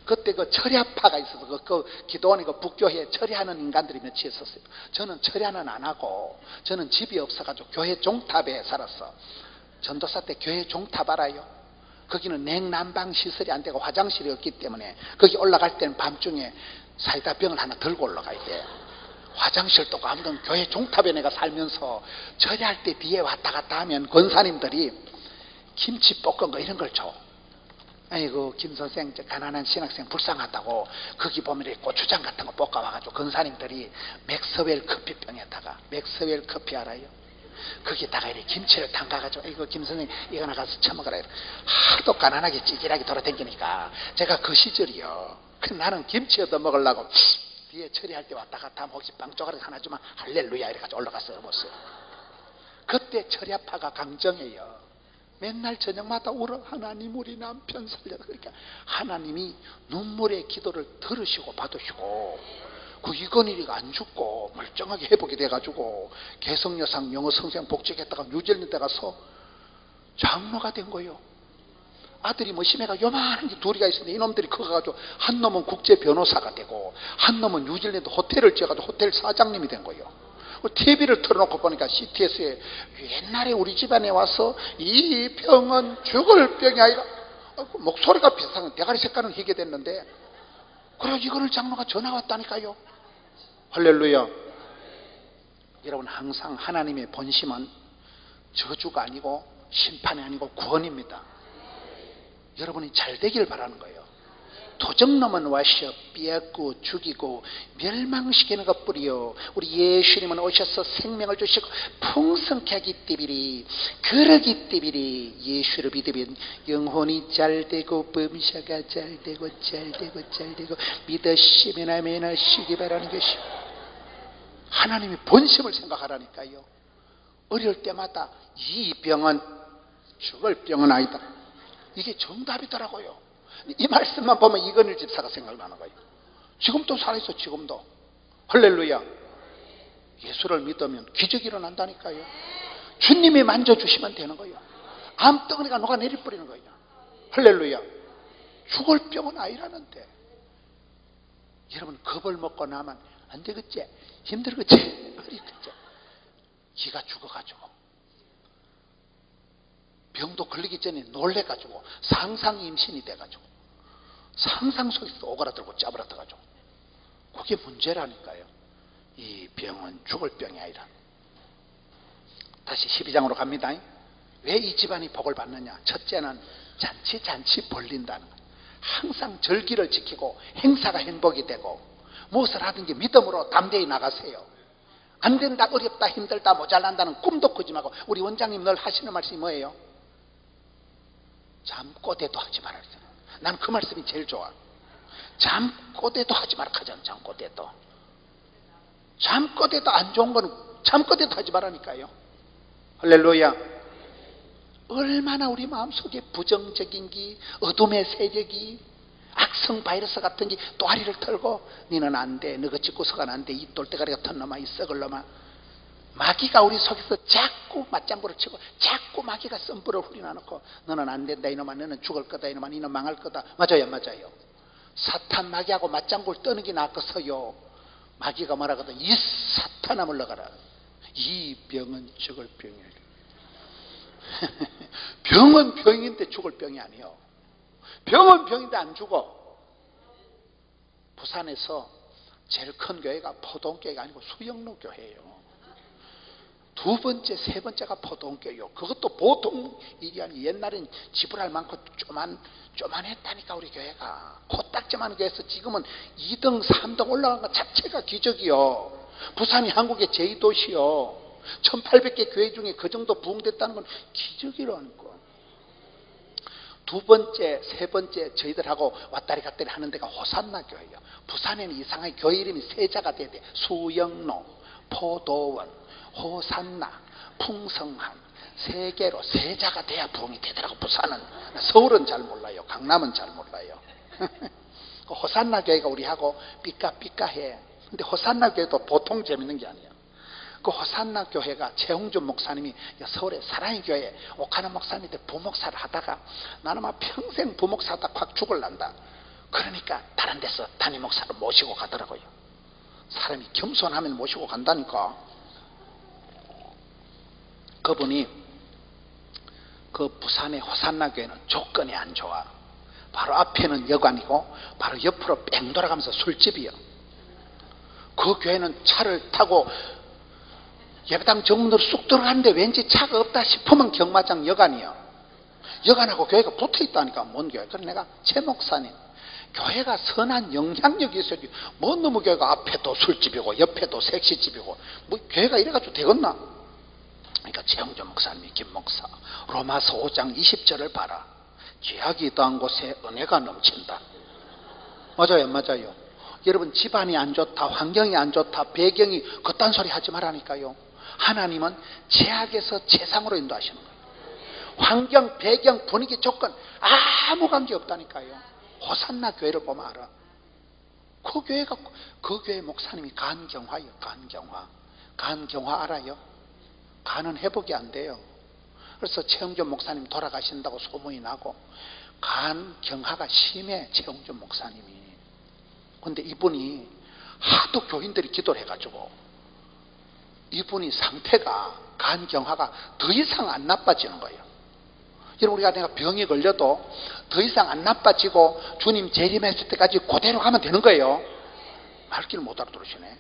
그때 그 처리아파가 있어서 그 기도원이 그 북교회에 처리하는 인간들이 며칠 있었어요. 저는 처리하는 안 하고 저는 집이 없어가지고 교회 종탑에 살았어. 전도사 때 교회 종탑 알아요? 거기는 냉난방 시설이 안 되고 화장실이 없기 때문에 거기 올라갈 때는 밤중에 사이다병을 하나 들고 올라가야 돼. 화장실도 아무튼 교회 종탑에 내가 살면서 처리할 때 뒤에 왔다 갔다 하면 권사님들이 김치 볶은 거 이런 걸 줘. 아이고 김 선생 가난한 신학생 불쌍하다고 거기 보면 고추장 같은 거 볶아와가지고 권사님들이 맥스웰 커피병에다가 맥스웰 커피 알아요? 거기다가 이렇게 김치를 담가가지고 이거 김 선생 이거 나가서 처먹으라 이래. 하도 가난하게 찌질하게 돌아다니니까 제가 그 시절이요. 나는 김치 얻어 먹으려고 뒤에 처리할 때 왔다 갔다 하면 혹시 빵 쪼가리 하나 주면 할렐루야 이래가지고 올라가서 먹었어요. 그때 처리아파가 강정해요. 맨날 저녁마다 울어. 하나님 우리 남편 살려. 그러니까 하나님이 눈물의 기도를 들으시고 받으시고 그 이건일이가 안 죽고 멀쩡하게 회복이 돼가지고 개성여상 영어선생 복직했다가 뉴질랜드 가서 장로가 된 거예요. 아들이 뭐 심해가 요만한 게 둘이가 있었는데 이놈들이 커가지고 한 놈은 국제 변호사가 되고 한 놈은 뉴질랜드 호텔을 지어가지고 호텔 사장님이 된 거예요. TV를 틀어놓고 보니까 CTS에 옛날에 우리 집안에 와서 이 병은 죽을 병이 아니라 목소리가 비슷한 대가리 색깔은 희게 됐는데 그래서 이거를 장로가 전화 왔다니까요. 할렐루야. 여러분 항상 하나님의 본심은 저주가 아니고 심판이 아니고 구원입니다. 여러분이 잘 되길 바라는 거예요. 도적놈은 와셔 삐약고 죽이고 멸망시키는 것뿐이요 우리 예수님은 오셔서 생명을 주시고 풍성케 하기 때문에 그러기 때문에 예수를 믿으면 영혼이 잘되고 범사가 잘되고 잘되고 잘되고 믿으시면 아멘 하시기 바라는 것이 하나님의 본심을 생각하라니까요. 어릴 때마다 이 병은 죽을 병은 아니다. 이게 정답이더라고요. 이 말씀만 보면 이건일 집사가 생각나는 거예요. 지금도 살아있어. 지금도. 할렐루야. 예수를 믿으면 기적이 일어난다니까요. 주님이 만져주시면 되는 거예요. 암덩어리가 녹아내릴 뿌리는 거예요. 할렐루야. 죽을 병은 아니라는데 여러분 겁을 먹고 나면 안 되겠지? 힘들겠지? 어리겠지? 기가 죽어가지고 병도 걸리기 전에 놀래가지고 상상 임신이 돼가지고 상상 속에서 오그라들고 짜부라들어가지고 그게 문제라니까요. 이 병은 죽을 병이 아니라. 다시 12장으로 갑니다. 왜 이 집안이 복을 받느냐? 첫째는 잔치 벌린다는 거예요. 항상 절기를 지키고 행사가 행복이 되고 무엇을 하든지 믿음으로 담대히 나가세요. 안 된다, 어렵다, 힘들다, 모자란다는 꿈도 꾸지 말고. 우리 원장님 늘 하시는 말씀이 뭐예요? 잠꼬대도 하지 말아야 돼. 난 그 말씀이 제일 좋아. 잠꼬대도 하지 말아 하잖아. 잠꼬대도. 잠꼬대도 안 좋은 거는 잠꼬대도 하지 말라니까요. 할렐루야. 얼마나 우리 마음속에 부정적인 기, 어둠의 세력이, 악성 바이러스 같은 게 또아리를 털고, 니는 안 돼, 너가 짓고 서가는 안 돼, 이 똘대가리 같은 놈아, 이 썩을 놈아. 마귀가 우리 속에서 자꾸 맞장구를 치고, 자꾸 마귀가 썸불을 후려놔놓고, 너는 안 된다 이놈아, 너는 죽을 거다 이놈아, 너는 망할 거다. 맞아요, 맞아요. 사탄 마귀하고 맞장구를 떠는 게 낫겠어요. 마귀가 말하거든, 이 사탄아 물러가라. 이 병은 죽을 병이야. 병은 병인데 죽을 병이 아니요. 병은 병인데 안 죽어. 부산에서 제일 큰 교회가 포동교회가 아니고 수영로 교회예요. 두 번째, 세 번째가 포동교회요. 그것도 보통 일이 아니에요. 옛날엔 지불할 많고 쪼만했다니까 우리 교회가. 코딱지만 교회에서 지금은 2등, 3등 올라간 것 자체가 기적이요. 부산이 한국의 제2도시요. 1800개 교회 중에 그 정도 부흥됐다는 건 기적이라는 거. 두 번째, 세 번째 저희들하고 왔다리 갔다리 하는 데가 호산나 교회예요. 부산에는 이상하게 교회 이름이 세자가 돼야 돼. 수영로, 포도원, 호산나, 풍성한, 세계로 세자가 돼야 부흥이 되더라고. 부산은. 서울은 잘 몰라요. 강남은 잘 몰라요. 호산나 교회가 우리하고 삐까삐까해. 근데 호산나 교회도 보통 재밌는 게 아니에요. 그 호산나 교회가 최홍준 목사님이 서울의 사랑의 교회 옥하나 목사님한테 부목사를 하다가 나는 막 평생 부목사 하다 확 죽을란다. 그러니까 다른 데서 담임 목사를 모시고 가더라고요. 사람이 겸손하면 모시고 간다니까. 그분이 그 부산의 호산나 교회는 조건이 안 좋아. 바로 앞에는 여관이고 바로 옆으로 뺑 돌아가면서 술집이요. 그 교회는 차를 타고 예배당 정문으로 쑥 들어가는데 왠지 차가 없다 싶으면 경마장 여관이요. 여관하고 교회가 붙어있다니까. 뭔 교회. 그래서 내가 최 목사님, 교회가 선한 영향력이 있어야지 뭔 놈의 교회가 앞에도 술집이고 옆에도 섹시집이고 뭐 교회가 이래가지고 되겠나. 그러니까 최홍준 목사님이, 김 목사, 로마서 5장 20절을 봐라. 죄악이 더한 곳에 은혜가 넘친다. 맞아요, 맞아요. 여러분, 집안이 안 좋다, 환경이 안 좋다, 배경이 그딴 소리 하지 말라니까요. 하나님은 죄악에서 재상으로 인도하시는 거예요. 환경, 배경, 분위기, 조건 아무 관계 없다니까요. 호산나 교회를 보면 알아. 그 교회 목사님이 간경화예요. 간경화 알아요? 간은 회복이 안 돼요. 그래서 최홍준 목사님 돌아가신다고 소문이 나고 간경화가 심해. 최홍준 목사님이. 근데 이분이 하도 교인들이 기도를 해가지고 이분이 상태가, 간경화가 더 이상 안 나빠지는 거예요. 여러분, 우리가 내가 병이 걸려도 더 이상 안 나빠지고 주님 재림했을 때까지 그대로 가면 되는 거예요. 말귀를 못 알아들으시네.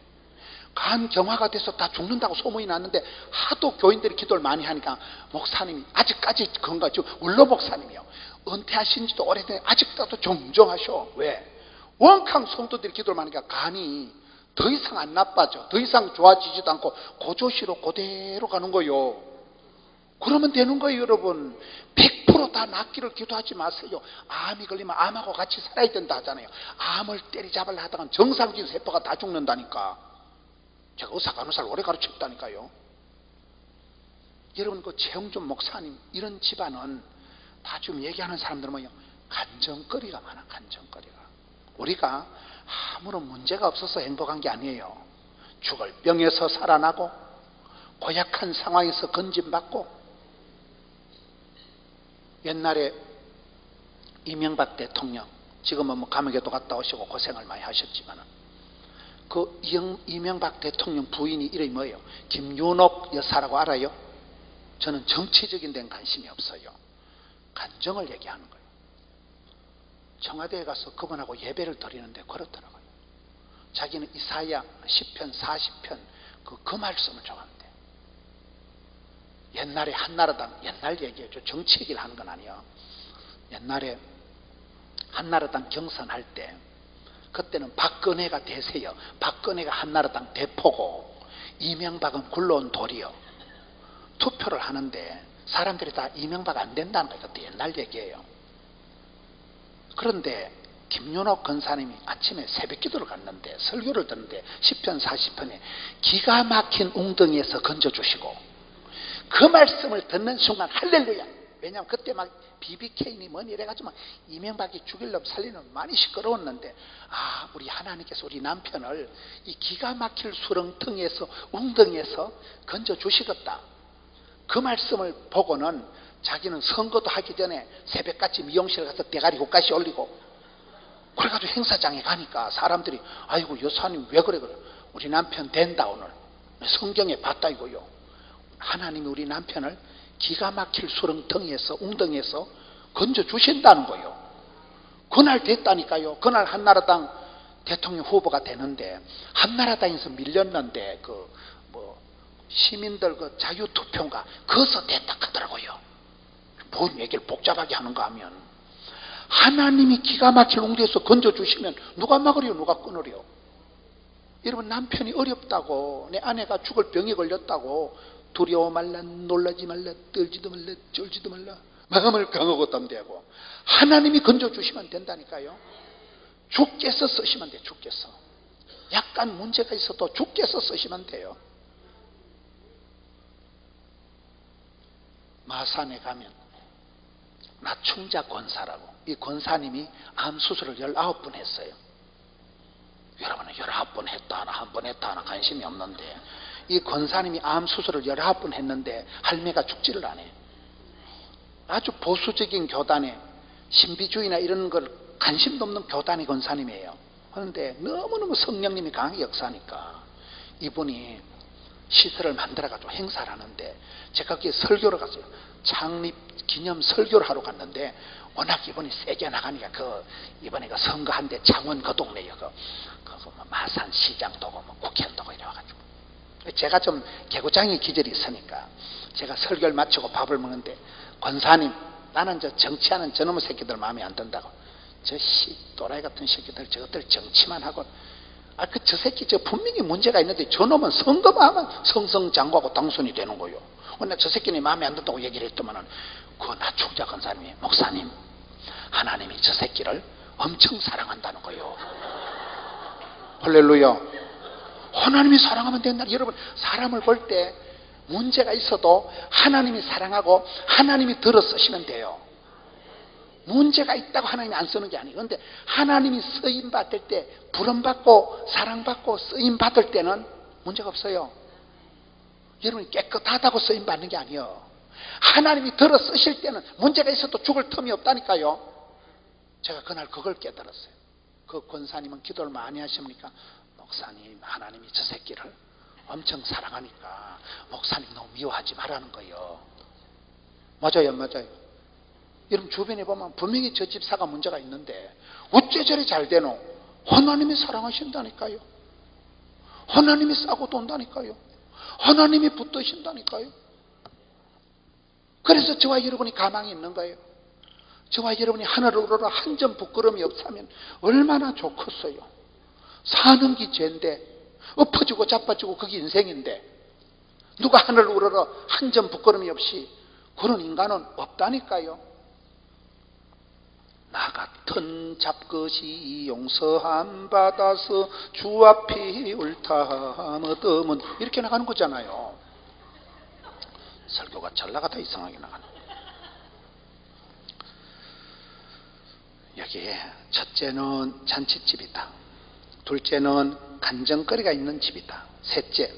간경화가 돼서 다 죽는다고 소문이 났는데 하도 교인들이 기도를 많이 하니까 목사님이 아직까지 건강하죠. 원로 목사님이요. 은퇴하신 지도 오래됐는데 아직도 정정하셔. 왜? 원캉 성도들이 기도를 많이 하니까 간이 더 이상 안 나빠져. 더 이상 좋아지지도 않고 고조시로 그대로 가는 거예요. 그러면 되는 거예요, 여러분. 100% 다 낫기를 기도하지 마세요. 암이 걸리면 암하고 같이 살아야 된다 하잖아요. 암을 때리잡으려 하다가 정상적인 세포가 다 죽는다니까. 제가 의사 간호사를 오래 가르쳤다니까요. 여러분, 그 최홍준 목사님 이런 집안은 다 지금 얘기하는 사람들은 뭐예요? 간정거리가 많아. 간정거리가. 우리가 아무런 문제가 없어서 행복한 게 아니에요. 죽을 병에서 살아나고 고약한 상황에서 건진받고. 옛날에 이명박 대통령, 지금은 뭐 감옥에도 갔다 오시고 고생을 많이 하셨지만 그 이명박 대통령 부인이 이름이 뭐예요? 김윤옥 여사라고 알아요? 저는 정치적인 데는 관심이 없어요. 간정을 얘기하는 거예요. 청와대에 가서 그분하고 예배를 드리는데 그렇더라고요. 자기는 이사야 10편 40편 그 말씀을 좋아한대. 옛날에 한나라당, 옛날 얘기죠. 정치 얘기를 하는 건 아니에요. 옛날에 한나라당 경선할 때 그때는 박근혜가 대세요. 박근혜가 한나라당 대표고 이명박은 굴러온 돌이요. 투표를 하는데 사람들이 다 이명박 안 된다는 거예요. 그것도 옛날 얘기예요. 그런데 김윤옥 권사님이 아침에 새벽 기도를 갔는데 설교를 듣는데 10편 40편에 기가 막힌 웅덩이에서 건져주시고, 그 말씀을 듣는 순간 할렐루야. 왜냐하면 그때 막 BBK니 뭐니 이래가지고 막 이명박이 죽이려면 살리는 많이 시끄러웠는데, 우리 하나님께서 우리 남편을 이 기가 막힐 수렁텅이에서 웅덩이에서 건져주시겠다. 그 말씀을 보고는 자기는 선거도 하기 전에 새벽같이 미용실 가서 대가리 옷가시 올리고, 그래가지고 행사장에 가니까 사람들이 아이고 여사님 왜 그래. 우리 남편 된다 오늘 성경에 봤다 이거요. 하나님이 우리 남편을 기가 막힐 수렁텅이에서 웅덩이에서 건져주신다는 거요. 그날 됐다니까요. 그날 한나라당 대통령 후보가 되는데, 한나라당에서 밀렸는데 시민들 자유투표인가 거기서 됐다 하더라고요. 뭔 얘기를 복잡하게 하는가 하면, 하나님이 기가 막힐 웅덩이에서 건져주시면 누가 막으려 누가 끊으려. 여러분, 남편이 어렵다고, 내 아내가 죽을 병에 걸렸다고 두려워 말라, 놀라지 말라, 떨지도 말라, 쫄지도 말라, 마음을 강하고 담대하고 하나님이 건져주시면 된다니까요. 주께서 쓰시면 돼요. 주께서. 약간 문제가 있어도 주께서 쓰시면 돼요. 마산에 가면 나충자 권사라고, 이 권사님이 암 수술을 19번 했어요. 여러분은 19번 했다 하나 한 번 했다 하나 관심이 없는데, 이 권사님이 암 수술을 19번 했는데 할매가 죽지를 않아요. 아주 보수적인 교단에 신비주의나 이런 걸 관심도 없는 교단의 권사님이에요. 그런데 너무너무 성령님이 강하게 역사하니까 이분이 시설을 만들어가지고 행사를 하는데, 제가 거기에 설교를 갔어요. 창립 기념 설교를 하러 갔는데, 워낙 이번이 세게 나가니까 이번에 선거한데 창원 그 동네요. 마산 시장도 오고 국회의원도 오고 이래가지고, 제가 좀 개구장이 기질이 있으니까 제가 설교를 마치고 밥을 먹는데, 권사님, 나는 저 정치하는 저놈의 새끼들 마음에 안 든다고. 저 또라이 같은 새끼들, 저것들 정치만 하고, 저 새끼 저 분명히 문제가 있는데 저놈은 선거만 하면 성성장구하고 당선이 되는 거요. 근데 저 새끼는 마음에 안 든다고 얘기를 했더만은, 나충자 권사님이, 목사님, 하나님이 저 새끼를 엄청 사랑한다는 거요. 할렐루야. 하나님이 사랑하면 된다. 여러분, 사람을 볼 때 문제가 있어도 하나님이 사랑하고 하나님이 들어 쓰시면 돼요. 문제가 있다고 하나님이 안 쓰는 게 아니에요. 그런데 하나님이 쓰임 받을 때, 부름받고 사랑받고 쓰임 받을 때는 문제가 없어요. 여러분이 깨끗하다고 쓰임 받는 게 아니에요. 하나님이 들어 쓰실 때는 문제가 있어도 죽을 틈이 없다니까요. 제가 그날 그걸 깨달았어요. 그 권사님은 기도를 많이 하십니까? 목사님, 하나님이 저 새끼를 엄청 사랑하니까 목사님 너무 미워하지 말라는 거예요. 맞아요, 맞아요. 여러분, 주변에 보면 분명히 저 집사가 문제가 있는데 어째 저리 잘 되노? 하나님이 사랑하신다니까요. 하나님이 싸고 돈다니까요. 하나님이 붙드신다니까요. 그래서 저와 여러분이 가망이 있는 거예요. 저와 여러분이 하늘을 우러러 한 점 부끄러움이 없다면 얼마나 좋겠어요. 사는 게 죄인데, 엎어지고 자빠지고 그게 인생인데, 누가 하늘을 우러러 한 점 부끄러움이 없이, 그런 인간은 없다니까요. 나 같은 잡것이 용서함 받아서 주 앞이 옳다함 얻으면, 이렇게 나가는 거잖아요. 설교가 잘 나가다 이상하게 나가는. 여기에 첫째는 잔치집이다. 둘째는 간정거리가 있는 집이다. 셋째,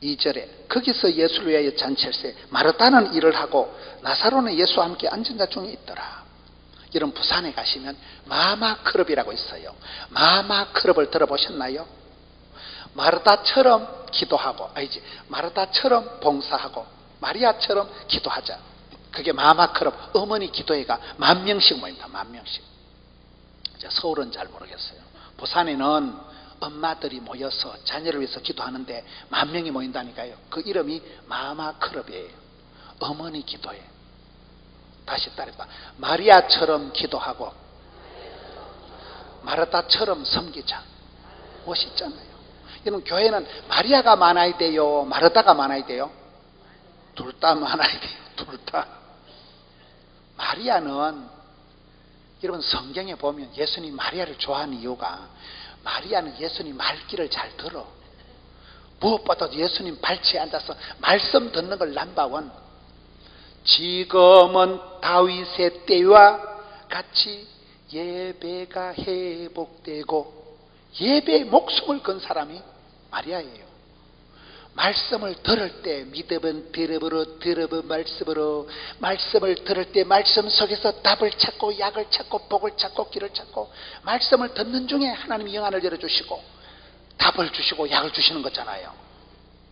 2절에 거기서 예수를 위하여 잔치할세 마르다는 일을 하고 나사로는 예수와 함께 앉은 자 중에 있더라. 이런 부산에 가시면 마마크럽이라고 있어요. 마마크럽을 들어보셨나요? 마르다처럼 기도하고, 마르다처럼 봉사하고 마리아처럼 기도하자. 그게 마마크럽, 어머니 기도회가 10,000명씩 모입니다. 10,000명씩. 서울은 잘 모르겠어요. 부산에는 엄마들이 모여서 자녀를 위해서 기도하는데 10,000명이 모인다니까요. 그 이름이 마마크럽이에요. 어머니 기도회. 다시 따라해봐. 마리아처럼 기도하고 마르다처럼 섬기자. 멋있잖아요. 여러분, 교회는 마리아가 많아야 돼요, 마르다가 많아야 돼요? 둘 다 많아야 돼요. 둘 다. 마리아는, 여러분, 성경에 보면 예수님 마리아를 좋아하는 이유가, 마리아는 예수님 말귀를 잘 들어. 무엇보다도 예수님 발치에 앉아서 말씀 듣는 걸 넘버원. 지금은 다윗의 때와 같이 예배가 회복되고, 예배에 목숨을 건 사람이 마리아예요. 말씀을 들을 때 믿음은 들으면 말씀으로, 말씀을 들을 때 말씀 속에서 답을 찾고 약을 찾고 복을 찾고 길을 찾고, 말씀을 듣는 중에 하나님이 영안을 열어주시고 답을 주시고 약을 주시는 거잖아요.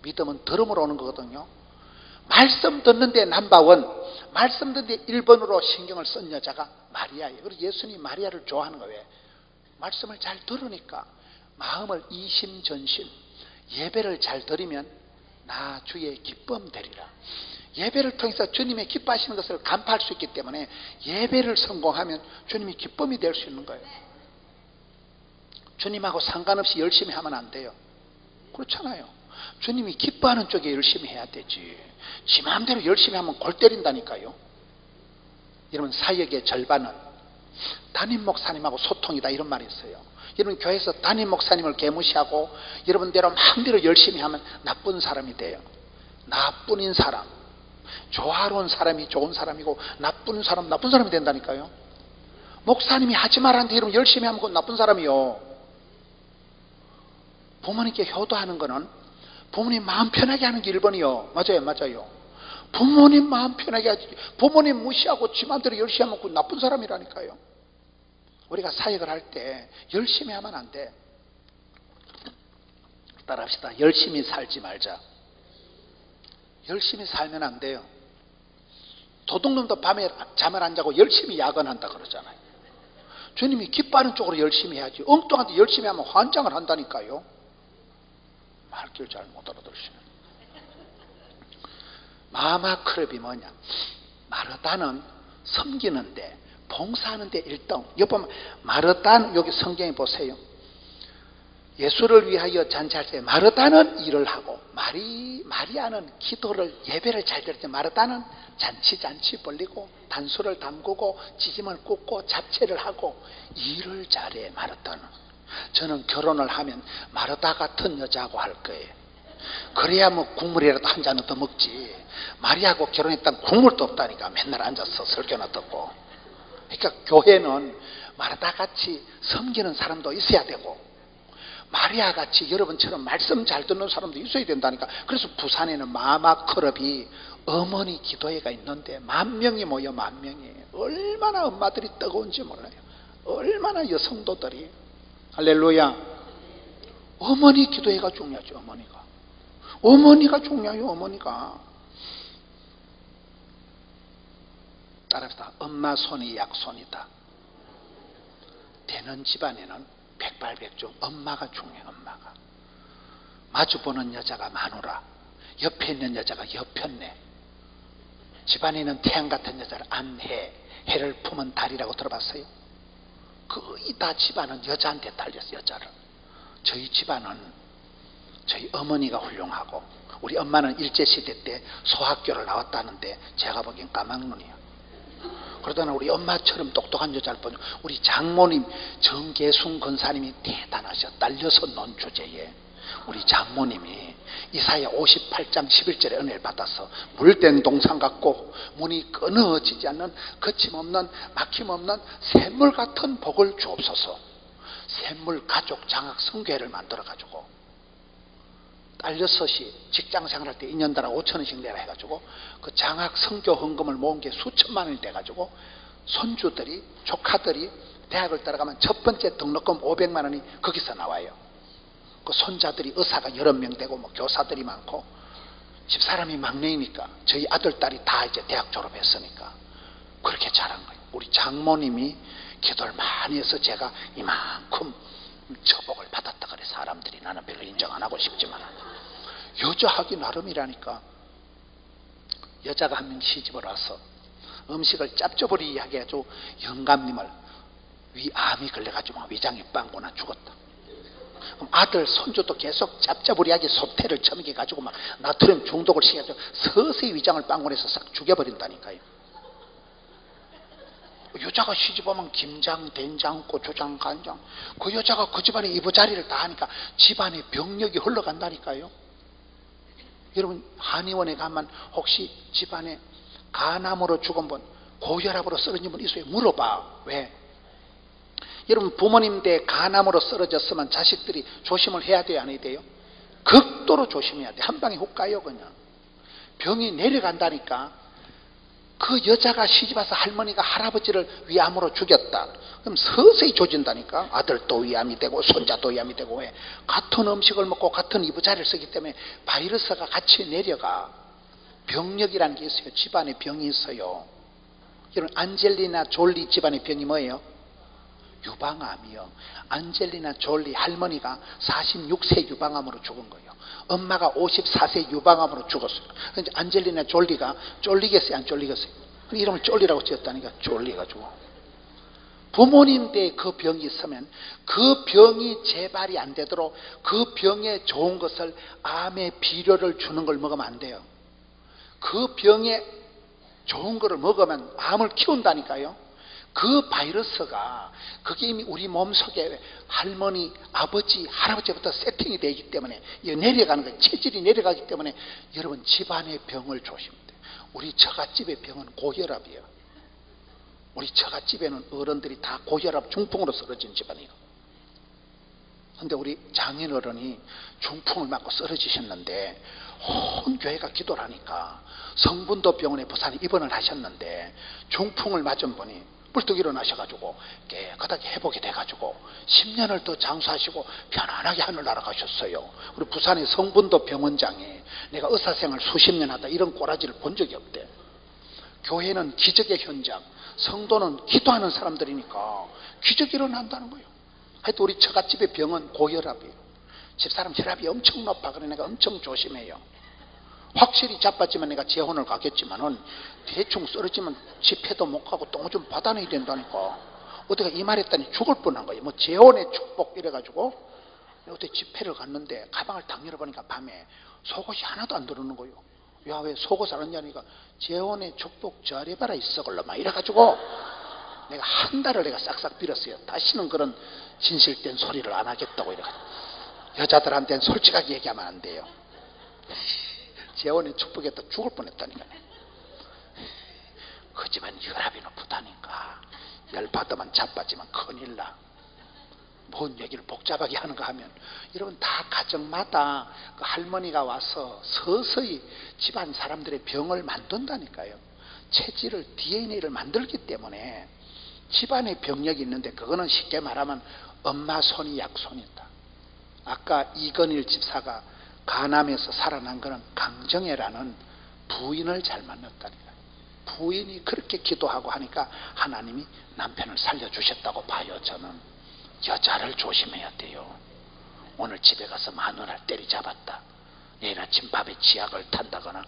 믿음은 들음으로 오는 거거든요. 말씀 듣는데 넘버원, 말씀 듣는데 1번으로 신경을 쓴 여자가 마리아예요. 그래서 예수님이 마리아를 좋아하는 거예요. 왜? 말씀을 잘 들으니까 마음을 이심전심, 예배를 잘 드리면 나 주의 기쁨 되리라. 예배를 통해서 주님의 기뻐하시는 것을 간파할 수 있기 때문에 예배를 성공하면 주님이 기쁨이 될 수 있는 거예요. 주님하고 상관없이 열심히 하면 안 돼요. 그렇잖아요. 주님이 기뻐하는 쪽에 열심히 해야 되지. 지 마음대로 열심히 하면 골 때린다니까요. 여러분, 사역의 절반은 담임 목사님하고 소통이다, 이런 말이 있어요. 여러분, 교회에서 담임 목사님을 개무시하고 여러분대로 마음대로 열심히 하면 나쁜 사람이 돼요. 나뿐인 사람, 조화로운 사람이 좋은 사람이고, 나쁜 사람 나쁜 사람이 된다니까요. 목사님이 하지 말라는데 여러분 열심히 하면 그건 나쁜 사람이요. 부모님께 효도하는 거는 부모님 마음 편하게 하는 게 1번이요. 맞아요. 부모님 마음 편하게 하지, 부모님 무시하고 지 마음대로 열심히 하면 그건 나쁜 사람이라니까요. 우리가 사역을 할 때 열심히 하면 안 돼. 따라합시다. 열심히 살지 말자. 열심히 살면 안 돼요. 도둑놈도 밤에 잠을 안 자고 열심히 야근한다 그러잖아요. 주님이 기뻐하는 쪽으로 열심히 해야지. 엉뚱한데 열심히 하면 환장을 한다니까요. 말귀를 잘 못 알아들으시네. 마마크럽이 뭐냐? 마르다는 섬기는데, 봉사하는데 1등. 여기 보면 마르다는, 여기 성경에 보세요. 예수를 위하여 잔치할 때 마르다는 일을 하고, 마리아는 기도를, 예배를 잘 드릴 때 마르다는 잔치 벌리고 단수를 담그고 지짐을 굽고 잡채를 하고 일을 잘해. 마르다는. 저는 결혼을 하면 마르다 같은 여자하고 할 거예요. 그래야 뭐 국물이라도 한 잔은 더 먹지. 마리아하고 결혼했다면 국물도 없다니까. 맨날 앉아서 설교나 듣고. 그러니까 교회는 마르다같이 섬기는 사람도 있어야 되고, 마리아같이 여러분처럼 말씀 잘 듣는 사람도 있어야 된다니까. 그래서 부산에는 마마크럽이 어머니 기도회가 있는데 10,000명이 모여. 10,000명이. 얼마나 엄마들이 뜨거운지 몰라요. 얼마나 여성도들이. 할렐루야. 어머니 기도회가 중요하죠. 어머니가 중요해요. 어머니가. 따라합시다. 엄마 손이 약손이다. 되는 집안에는 백발백중 엄마가 중요해. 엄마가. 마주보는 여자가 마누라, 옆에 있는 여자가 여편네, 집안에 있는 태양 같은 여자를 안해, 해를 품은 달이라고 들어봤어요? 거의 다 집안은 여자한테 달렸어요. 여자를. 저희 집안은 저희 어머니가 훌륭하고, 우리 엄마는 일제시대 때 소학교를 나왔다는데 제가 보기엔 까막눈이에요. 그러다가 우리 엄마처럼 똑똑한 여자를 보니 우리 장모님 정계순 권사님이 대단하셔. 딸려서 논 주제에 우리 장모님이 이사야 58장 11절에 은혜를 받아서 물된 동상 같고 문이 끊어지지 않는 거침없는 막힘없는 샘물 같은 복을 주옵소서. 샘물 가족 장학 성교회를 만들어 가지고 딸려섯이 직장 생활할 때 2년당 5,000원씩 내라 해가지고 그 장학 성교 헌금을 모은 게 수천만 원이 돼가지고 손주들이, 조카들이 대학을 따라가면 첫 번째 등록금 500만 원이 거기서 나와요. 그 손자들이 의사가 여러 명 되고 뭐 교사들이 많고, 집사람이 막내이니까 저희 아들, 딸이 다 이제 대학 졸업했으니까 그렇게 잘한 거예요. 우리 장모님이 기도를 많이 해서 제가 이만큼 처복을 받았다 그래. 사람들이. 나는 별로 인정 안 하고 싶지만 여자 하기 나름이라니까. 여자가 한 명 시집을 와서 음식을 짭조버리하게 해가지고 영감님을 위암이 걸려가지고 위장이 빵꾸나 죽었다. 그럼 아들, 손주도 계속 잡자부리하게 소태를 처먹여가지고 막 나트륨 중독을 시켜가지고 서서히 위장을 빵원해서 싹 죽여버린다니까요. 여자가 시집오면 김장, 된장, 고추장, 간장, 그 여자가 그 집안의 이부자리를 다 하니까 집안의 병력이 흘러간다니까요. 여러분, 한의원에 가면 혹시 집안에 간암으로 죽은 분, 고혈압으로 쓰러진 분 있어요? 물어봐. 왜? 여러분, 부모님 때 간암으로 쓰러졌으면 자식들이 조심을 해야 돼요, 안 해야 돼요? 극도로 조심해야 돼. 한 방에 훅 가요, 그냥. 병이 내려간다니까. 그 여자가 시집와서 할머니가 할아버지를 위암으로 죽였다. 그럼 서서히 조진다니까. 아들도 위암이 되고 손자도 위암이 되고. 왜? 같은 음식을 먹고 같은 이부자리를 쓰기 때문에 바이러스가 같이 내려가. 병력이라는 게 있어요. 집안에 병이 있어요. 여러분, 안젤리나 졸리 집안의 병이 뭐예요? 유방암이요. 안젤리나 졸리 할머니가 46세 유방암으로 죽은 거예요. 엄마가 54세 유방암으로 죽었어요. 그런데 안젤리나 졸리가 쫄리겠어요, 안 쫄리겠어요? 이름을 쫄리라고 지었다니까. 쫄리가지고. 부모님 때에 그 병이 있으면 그 병이 재발이 안 되도록 그 병에 좋은 것을, 암의 비료를 주는 걸 먹으면 안 돼요. 그 병에 좋은 거를 먹으면 암을 키운다니까요. 그 바이러스가 그게 이미 우리 몸속에 할머니, 아버지, 할아버지부터 세팅이 되기 때문에 내려가는 거예요. 체질이 내려가기 때문에 여러분, 집안의 병을 조심해야 돼요. 우리 처갓집의 병은 고혈압이에요. 우리 처갓집에는 어른들이 다 고혈압 중풍으로 쓰러진 집안이에요. 그런데 우리 장인어른이 중풍을 맞고 쓰러지셨는데 온 교회가 기도를 하니까 성분도 병원에 부산에 입원을 하셨는데 중풍을 맞은 분이 뿔뚝 일어나셔가지고 깨끗하게 회복이 돼가지고 10년을 더 장수하시고 편안하게 하늘나라 가셨어요. 우리 부산의 성분도 병원장에 내가 의사생활 수십 년 하다 이런 꼬라지를 본 적이 없대. 교회는 기적의 현장, 성도는 기도하는 사람들이니까 기적이 일어난다는 거예요. 하여튼 우리 처갓집의 병은 고혈압이에요. 집사람 혈압이 엄청 높아. 그래 내가 엄청 조심해요. 확실히 자빠지면 내가 재혼을 가겠지만은 대충 쓰러지면 집회도 못 가고 똥 좀 받아내야 된다니까. 어디가 이 말했더니 죽을 뻔한 거예요. 뭐 재혼의 축복 이래가지고 어디 집회를 갔는데 가방을 딱 열어보니까 밤에 속옷이 하나도 안 들어오는 거예요. 야, 왜 속옷 안 왔냐니까 재혼의 축복 저래봐라 있어걸로 막 이래가지고 내가 한 달을 내가 싹싹 빌었어요. 다시는 그런 진실된 소리를 안 하겠다고 이래가지고. 여자들한테는 솔직하게 얘기하면 안 돼요. 재혼의 축복했다 죽을 뻔했다니까. 그 집은 혈압이 높다니까. 열받으면 자빠지면 큰일 나. 뭔 얘기를 복잡하게 하는가 하면 여러분, 다 가정마다 그 할머니가 와서 서서히 집안 사람들의 병을 만든다니까요. 체질을, DNA를 만들기 때문에 집안에 병력이 있는데 그거는 쉽게 말하면 엄마 손이 약손이다. 아까 이건일 집사가 간암에서 살아난 거는 강정혜라는 부인을 잘 만났다니까요. 부인이 그렇게 기도하고 하니까 하나님이 남편을 살려주셨다고 봐요. 저는 여자를 조심해야 돼요. 오늘 집에 가서 마누라를 때리잡았다. 내일 아침 밥에 치약을 탄다거나.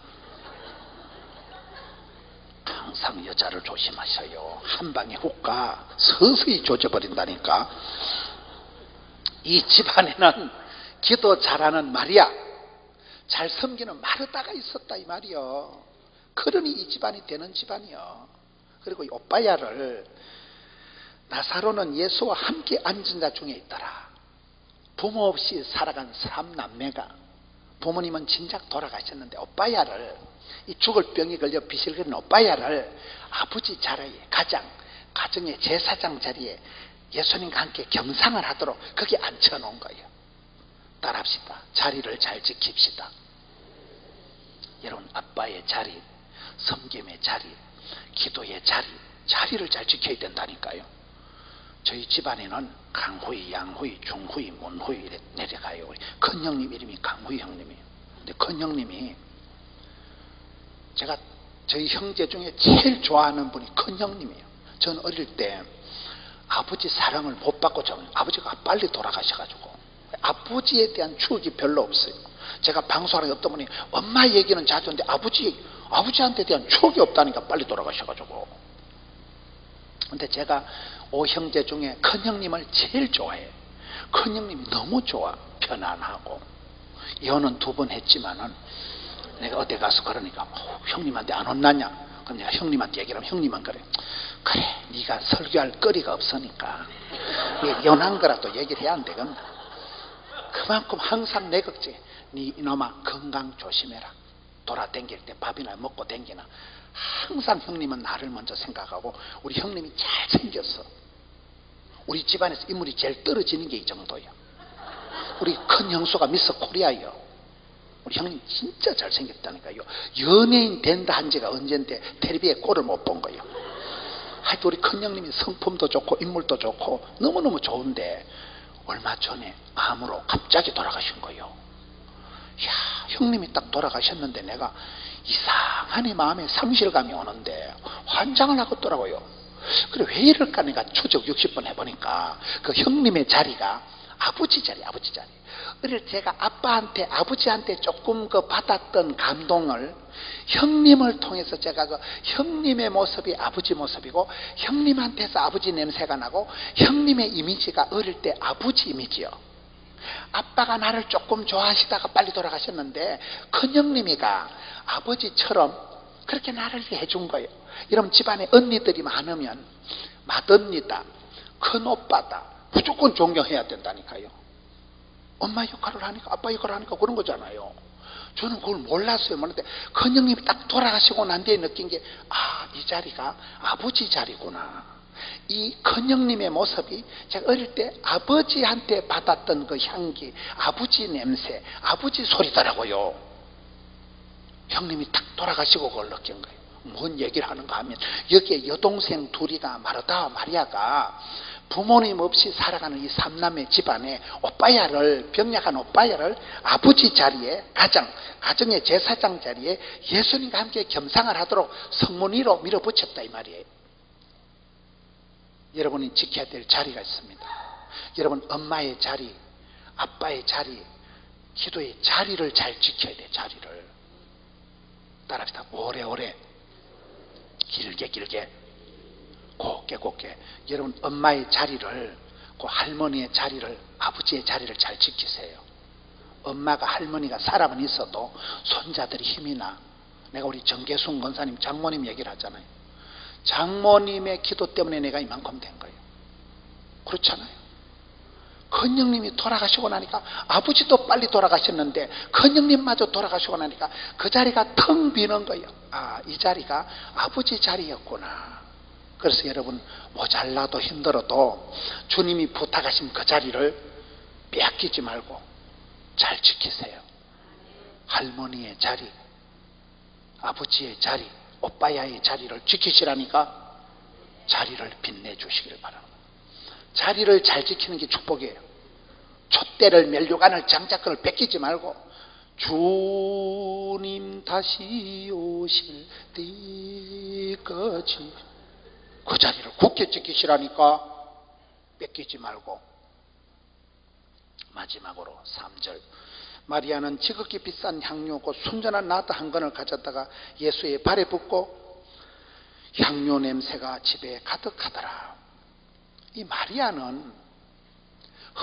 항상 여자를 조심하셔요. 한 방에 훅 가. 서서히 조져버린다니까. 이 집안에는 기도 잘하는 마리아, 잘 섬기는 마르다가 있었다 이 말이요. 그러니 이 집안이 되는 집안이요. 그리고 이 오빠야를, 나사로는 예수와 함께 앉은 자 중에 있더라. 부모 없이 살아간 3남매가, 부모님은 진작 돌아가셨는데 오빠야를, 이 죽을 병이 걸려 비실거리는 오빠야를 아버지 자리에, 가정의 제사장 자리에 예수님과 함께 겸상을 하도록 거기에 앉혀놓은 거예요. 따라합시다. 자리를 잘 지킵시다. 여러분, 아빠의 자리, 섬김의 자리, 기도의 자리, 자리를 잘 지켜야 된다니까요. 저희 집안에는 강후이, 양후이, 중후이, 문후이 내려가요. 큰 형님 이름이 강후이 형님이에요. 근데 큰 형님이, 제가 저희 형제 중에 제일 좋아하는 분이 큰 형님이에요. 저는 어릴 때 아버지 사랑을 못 받고, 저는 아버지가 빨리 돌아가셔가지고 아버지에 대한 추억이 별로 없어요. 제가 방송하는 어떤 분이 엄마 얘기는 자주 하는데 아버지한테 대한 추억이 없다니까, 빨리 돌아가셔가지고. 근데 제가 5형제 중에 큰 형님을 제일 좋아해요. 큰형님이 너무 좋아. 편안하고. 이혼은 2번 했지만은 내가 어디 가서 그러니까 형님한테 안 혼났냐? 그럼 내가 형님한테 얘기를 하면 형님은 그래. 네가 설교할 거리가 없으니까 연한 거라도 얘기를 해야 안 되겠나? 그만큼 항상 내 걱정. 네 이놈아 건강 조심해라. 돌아댕길 때 밥이나 먹고 댕기나. 항상 형님은 나를 먼저 생각하고 우리 형님이 잘생겼어. 우리 집안에서 인물이 제일 떨어지는 게 이 정도야. 우리 큰 형수가 미스 코리아예요. 우리 형님 진짜 잘생겼다니까요. 연예인 된다 한 지가 언젠데 텔레비에 꼴을 못 본 거예요. 하여튼 우리 큰 형님이 성품도 좋고 인물도 좋고 너무너무 좋은데 얼마 전에 암으로 갑자기 돌아가신 거예요. 야, 형님이 딱 돌아가셨는데 내가 이상하니 마음에 상실감이 오는데 환장을 하겠더라고요. 그래 왜 이럴까 내가 추적 60번 해보니까 그 형님의 자리가 아버지 자리. 어릴 때 제가 아빠한테 아버지한테 조금 그 받았던 감동을 형님을 통해서 제가 그 형님의 모습이 아버지 모습이고 형님한테서 아버지 냄새가 나고 형님의 이미지가 어릴 때 아버지 이미지요. 아빠가 나를 조금 좋아하시다가 빨리 돌아가셨는데 큰형님이가 아버지처럼 그렇게 나를 해준 거예요. 이러면 집안에 언니들이 많으면 맏언니다, 큰오빠다 무조건 존경해야 된다니까요. 엄마 역할을 하니까 아빠 역할을 하니까 그런 거잖아요. 저는 그걸 몰랐어요. 그런데 큰형님이 딱 돌아가시고 난 뒤에 느낀 게 이 자리가 아버지 자리구나. 이 큰형님의 모습이 제가 어릴 때 아버지한테 받았던 그 향기, 아버지 냄새, 아버지 소리더라고요. 형님이 딱 돌아가시고 그걸 느낀 거예요. 뭔 얘기를 하는가 하면 여기에 여동생 둘이가 마르다와 마리아가 부모님 없이 살아가는 이 삼남매 집안에 오빠야를, 병약한 오빠야를 아버지 자리에, 가정의 제사장 자리에 예수님과 함께 겸상을 하도록 성문위로 밀어붙였다 이 말이에요. 여러분이 지켜야 될 자리가 있습니다. 여러분 엄마의 자리, 아빠의 자리, 기도의 자리를 잘 지켜야 돼. 자리를 따라합시다. 오래오래, 길게, 곱게. 여러분 엄마의 자리를, 그 할머니의 자리를, 아버지의 자리를 잘 지키세요. 엄마가 할머니가 사람은 있어도 손자들이 힘이 나. 내가 우리 정계순 권사님 장모님 얘기를 하잖아요. 장모님의 기도 때문에 내가 이만큼 된 거예요. 그렇잖아요. 큰형님이 돌아가시고 나니까 아버지도 빨리 돌아가셨는데 큰형님마저 돌아가시고 나니까 그 자리가 텅 비는 거예요. 이 자리가 아버지 자리였구나. 그래서 여러분 모자라도 힘들어도 주님이 부탁하신 그 자리를 빼앗기지 말고 잘 지키세요. 할머니의 자리, 아버지의 자리, 오빠야의 자리를 지키시라니까 자리를 빛내주시길 바랍니다. 자리를 잘 지키는 게 축복이에요. 촛대를 멜류관을 장자권을 뺏기지 말고 주님 다시 오실 때까지 그 자리를 굳게 지키시라니까 뺏기지 말고. 마지막으로 3절, 마리아는 지극히 비싼 향료고 순전한 나드 한 건을 가졌다가 예수의 발에 붓고 향료 냄새가 집에 가득하더라. 이 마리아는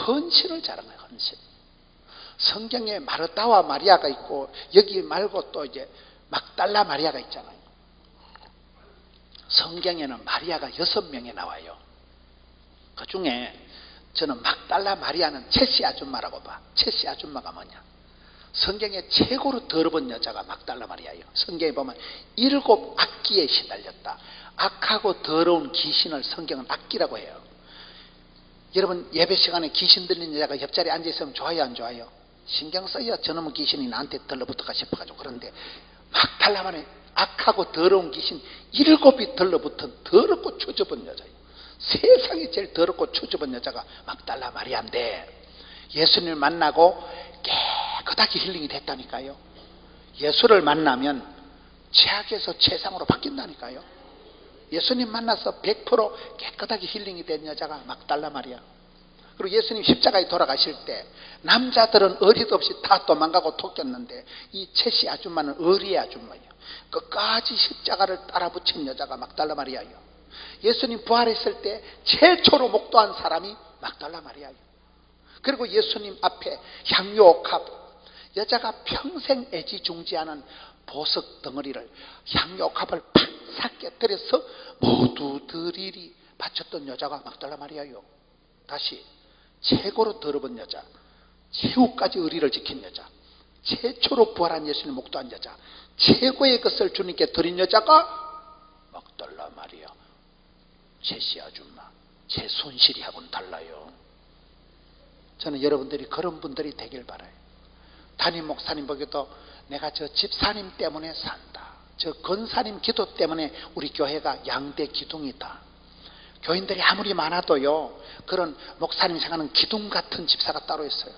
헌신을 잘하는 거예요. 헌신. 성경에 마르다와 마리아가 있고 여기 말고 또 이제 막달라 마리아가 있잖아요. 성경에는 마리아가 6명이 나와요. 그 중에 저는 막달라 마리아는 채씨 아줌마라고 봐. 채씨 아줌마가 뭐냐? 성경에 최고로 더러운 여자가 막달라 마리아예요. 성경에 보면 7 악기에 시달렸다. 악하고 더러운 귀신을 성경은 악기라고 해요. 여러분 예배 시간에 귀신 들린 여자가 옆자리에 앉아있으면 좋아요 안 좋아요? 신경 써야 저놈의 귀신이 나한테 들러붙을까 싶어가지고. 그런데 막달라 마리아 악하고 더러운 귀신 7이 들러붙은 더럽고 추접은 여자예요. 세상에 제일 더럽고 추접은 여자가 막달라 마리아인데 예수님을 만나고 깨끗하게 힐링이 됐다니까요. 예수를 만나면 최악에서 최상으로 바뀐다니까요. 예수님 만나서 100% 깨끗하게 힐링이 된 여자가 막달라 마리아. 그리고 예수님 십자가에 돌아가실 때 남자들은 어리도 없이 다 도망가고 토꼈는데 이 채씨 아줌마는 어리의 아줌마예요. 끝까지 십자가를 따라 붙인 여자가 막달라 마리아예요. 예수님 부활했을 때 최초로 목도한 사람이 막달라 마리아예요. 그리고 예수님 앞에 향유옥합, 여자가 평생 애지중지하는 보석 덩어리를, 향유옥합을 팍 깨뜨려서 모두 들이리 바쳤던 여자가 막달라 마리아요. 다시, 최고로 더러운 여자, 최후까지 의리를 지킨 여자, 최초로 부활한 예수님 목도한 여자, 최고의 것을 주님께 드린 여자가 막달라 마리아. 제시 아줌마, 제 손실이하고는 달라요. 저는 여러분들이 그런 분들이 되길 바라요. 담임 목사님 보기도 내가 저 집사님 때문에 산다, 저 권사님 기도 때문에 우리 교회가 양대 기둥이다. 교인들이 아무리 많아도요, 그런 목사님 생각하는 기둥 같은 집사가 따로 있어요.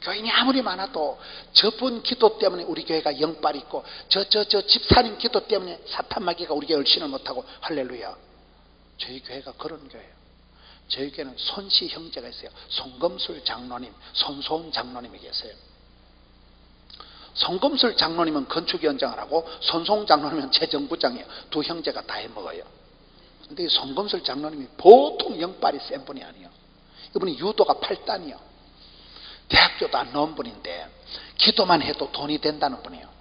교인이 아무리 많아도 저분 기도 때문에 우리 교회가 영빨이 있고, 저 집사님 기도 때문에 사탄 마귀가 우리 교회 얼씬을 못하고, 할렐루야. 저희 교회가 그런 교회예요. 저희 교회는 손씨 형제가 있어요. 송금술 장로님, 손소은 장로님이 계세요. 송금술 장로님은 건축위원장을 하고 손소은 장로님은 재정부장이에요. 두 형제가 다 해먹어요. 근데 이 송금술 장로님이 보통 영빨이 센 분이 아니에요. 이분이 유도가 8단이요. 대학교도 안 나온 분인데 기도만 해도 돈이 된다는 분이에요.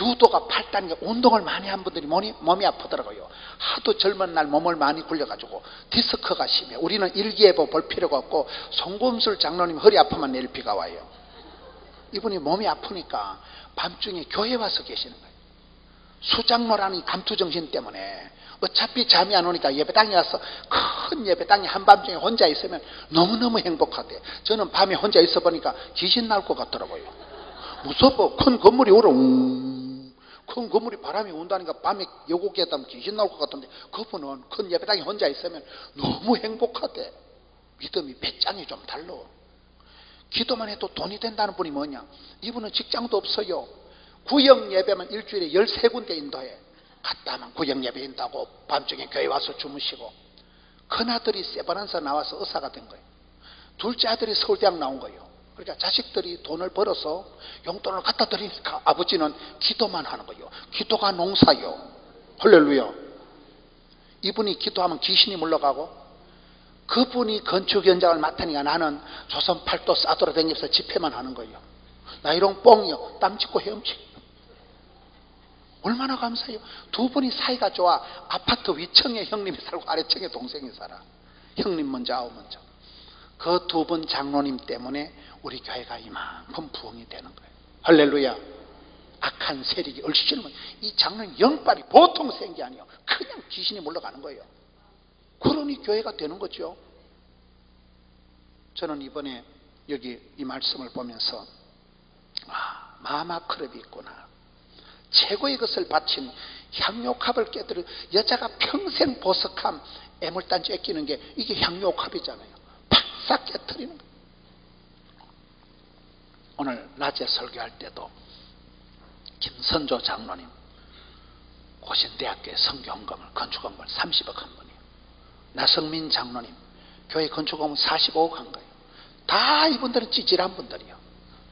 유도가 8단이니까 운동을 많이 한 분들이 몸이 아프더라고요. 하도 젊은 날 몸을 많이 굴려가지고 디스크가 심해. 우리는 일기예보 볼 필요가 없고 송금술 장로님 허리 아프면 내일 비가 와요. 이분이 몸이 아프니까 밤중에 교회 와서 계시는 거예요. 수장로라는 감투정신 때문에 어차피 잠이 안 오니까 예배당에 와서 큰 예배당에 한밤중에 혼자 있으면 너무너무 행복하대. 저는 밤에 혼자 있어 보니까 귀신 나올 것 같더라고요. 무서워. 큰 건물이 울어. 큰 건물이 바람이 운다니까 밤에 여고기에 따면 귀신 나올 것 같던데, 그분은 큰 예배당에 혼자 있으면 너무 행복하대. 믿음이 배짱이 좀 달라. 기도만 해도 돈이 된다는 분이 뭐냐? 이분은 직장도 없어요. 구역 예배만 일주일에 13군데 인도해. 갔다 하면 구역 예배 인다고 밤중에 교회 와서 주무시고. 큰아들이 세바란서 나와서 의사가 된 거예요. 둘째 아들이 서울대학 나온 거예요. 그러니까 자식들이 돈을 벌어서 용돈을 갖다 드리니까 아버지는 기도만 하는 거예요. 기도가 농사요. 할렐루야. 이분이 기도하면 귀신이 물러가고, 그분이 건축 현장을 맡으니까 나는 조선 팔도 싸돌아다니면서 집회만 하는 거예요. 나이롱 뽕이요. 땀 짚고 헤엄치고. 얼마나 감사해요. 두 분이 사이가 좋아. 아파트 위층에 형님이 살고 아래층에 동생이 살아. 형님 먼저 아우 먼저. 그 두 분 장로님 때문에 우리 교회가 이만큼 부흥이 되는 거예요. 할렐루야. 악한 세력이 얼씨는 이 장로님 영빨이 보통 센 게 아니에요. 그냥 귀신이 물러가는 거예요. 그러니 교회가 되는 거죠. 저는 이번에 여기 이 말씀을 보면서 마마크럽이 있구나. 최고의 것을 바친 향유옥합을 깨뜨려 여자가 평생 보석함 애물단지 애끼는 게 이게 향유옥합이잖아요. 팍싹 깨뜨리는 거예요. 오늘 낮에 설교할 때도 김선조 장로님 고신대학교에 성교헌금을 건축헌금을 30억 한 분이에요. 나성민 장로님 교회 건축헌금 45억 한 거예요. 다 이분들은 찌질한 분들이에요.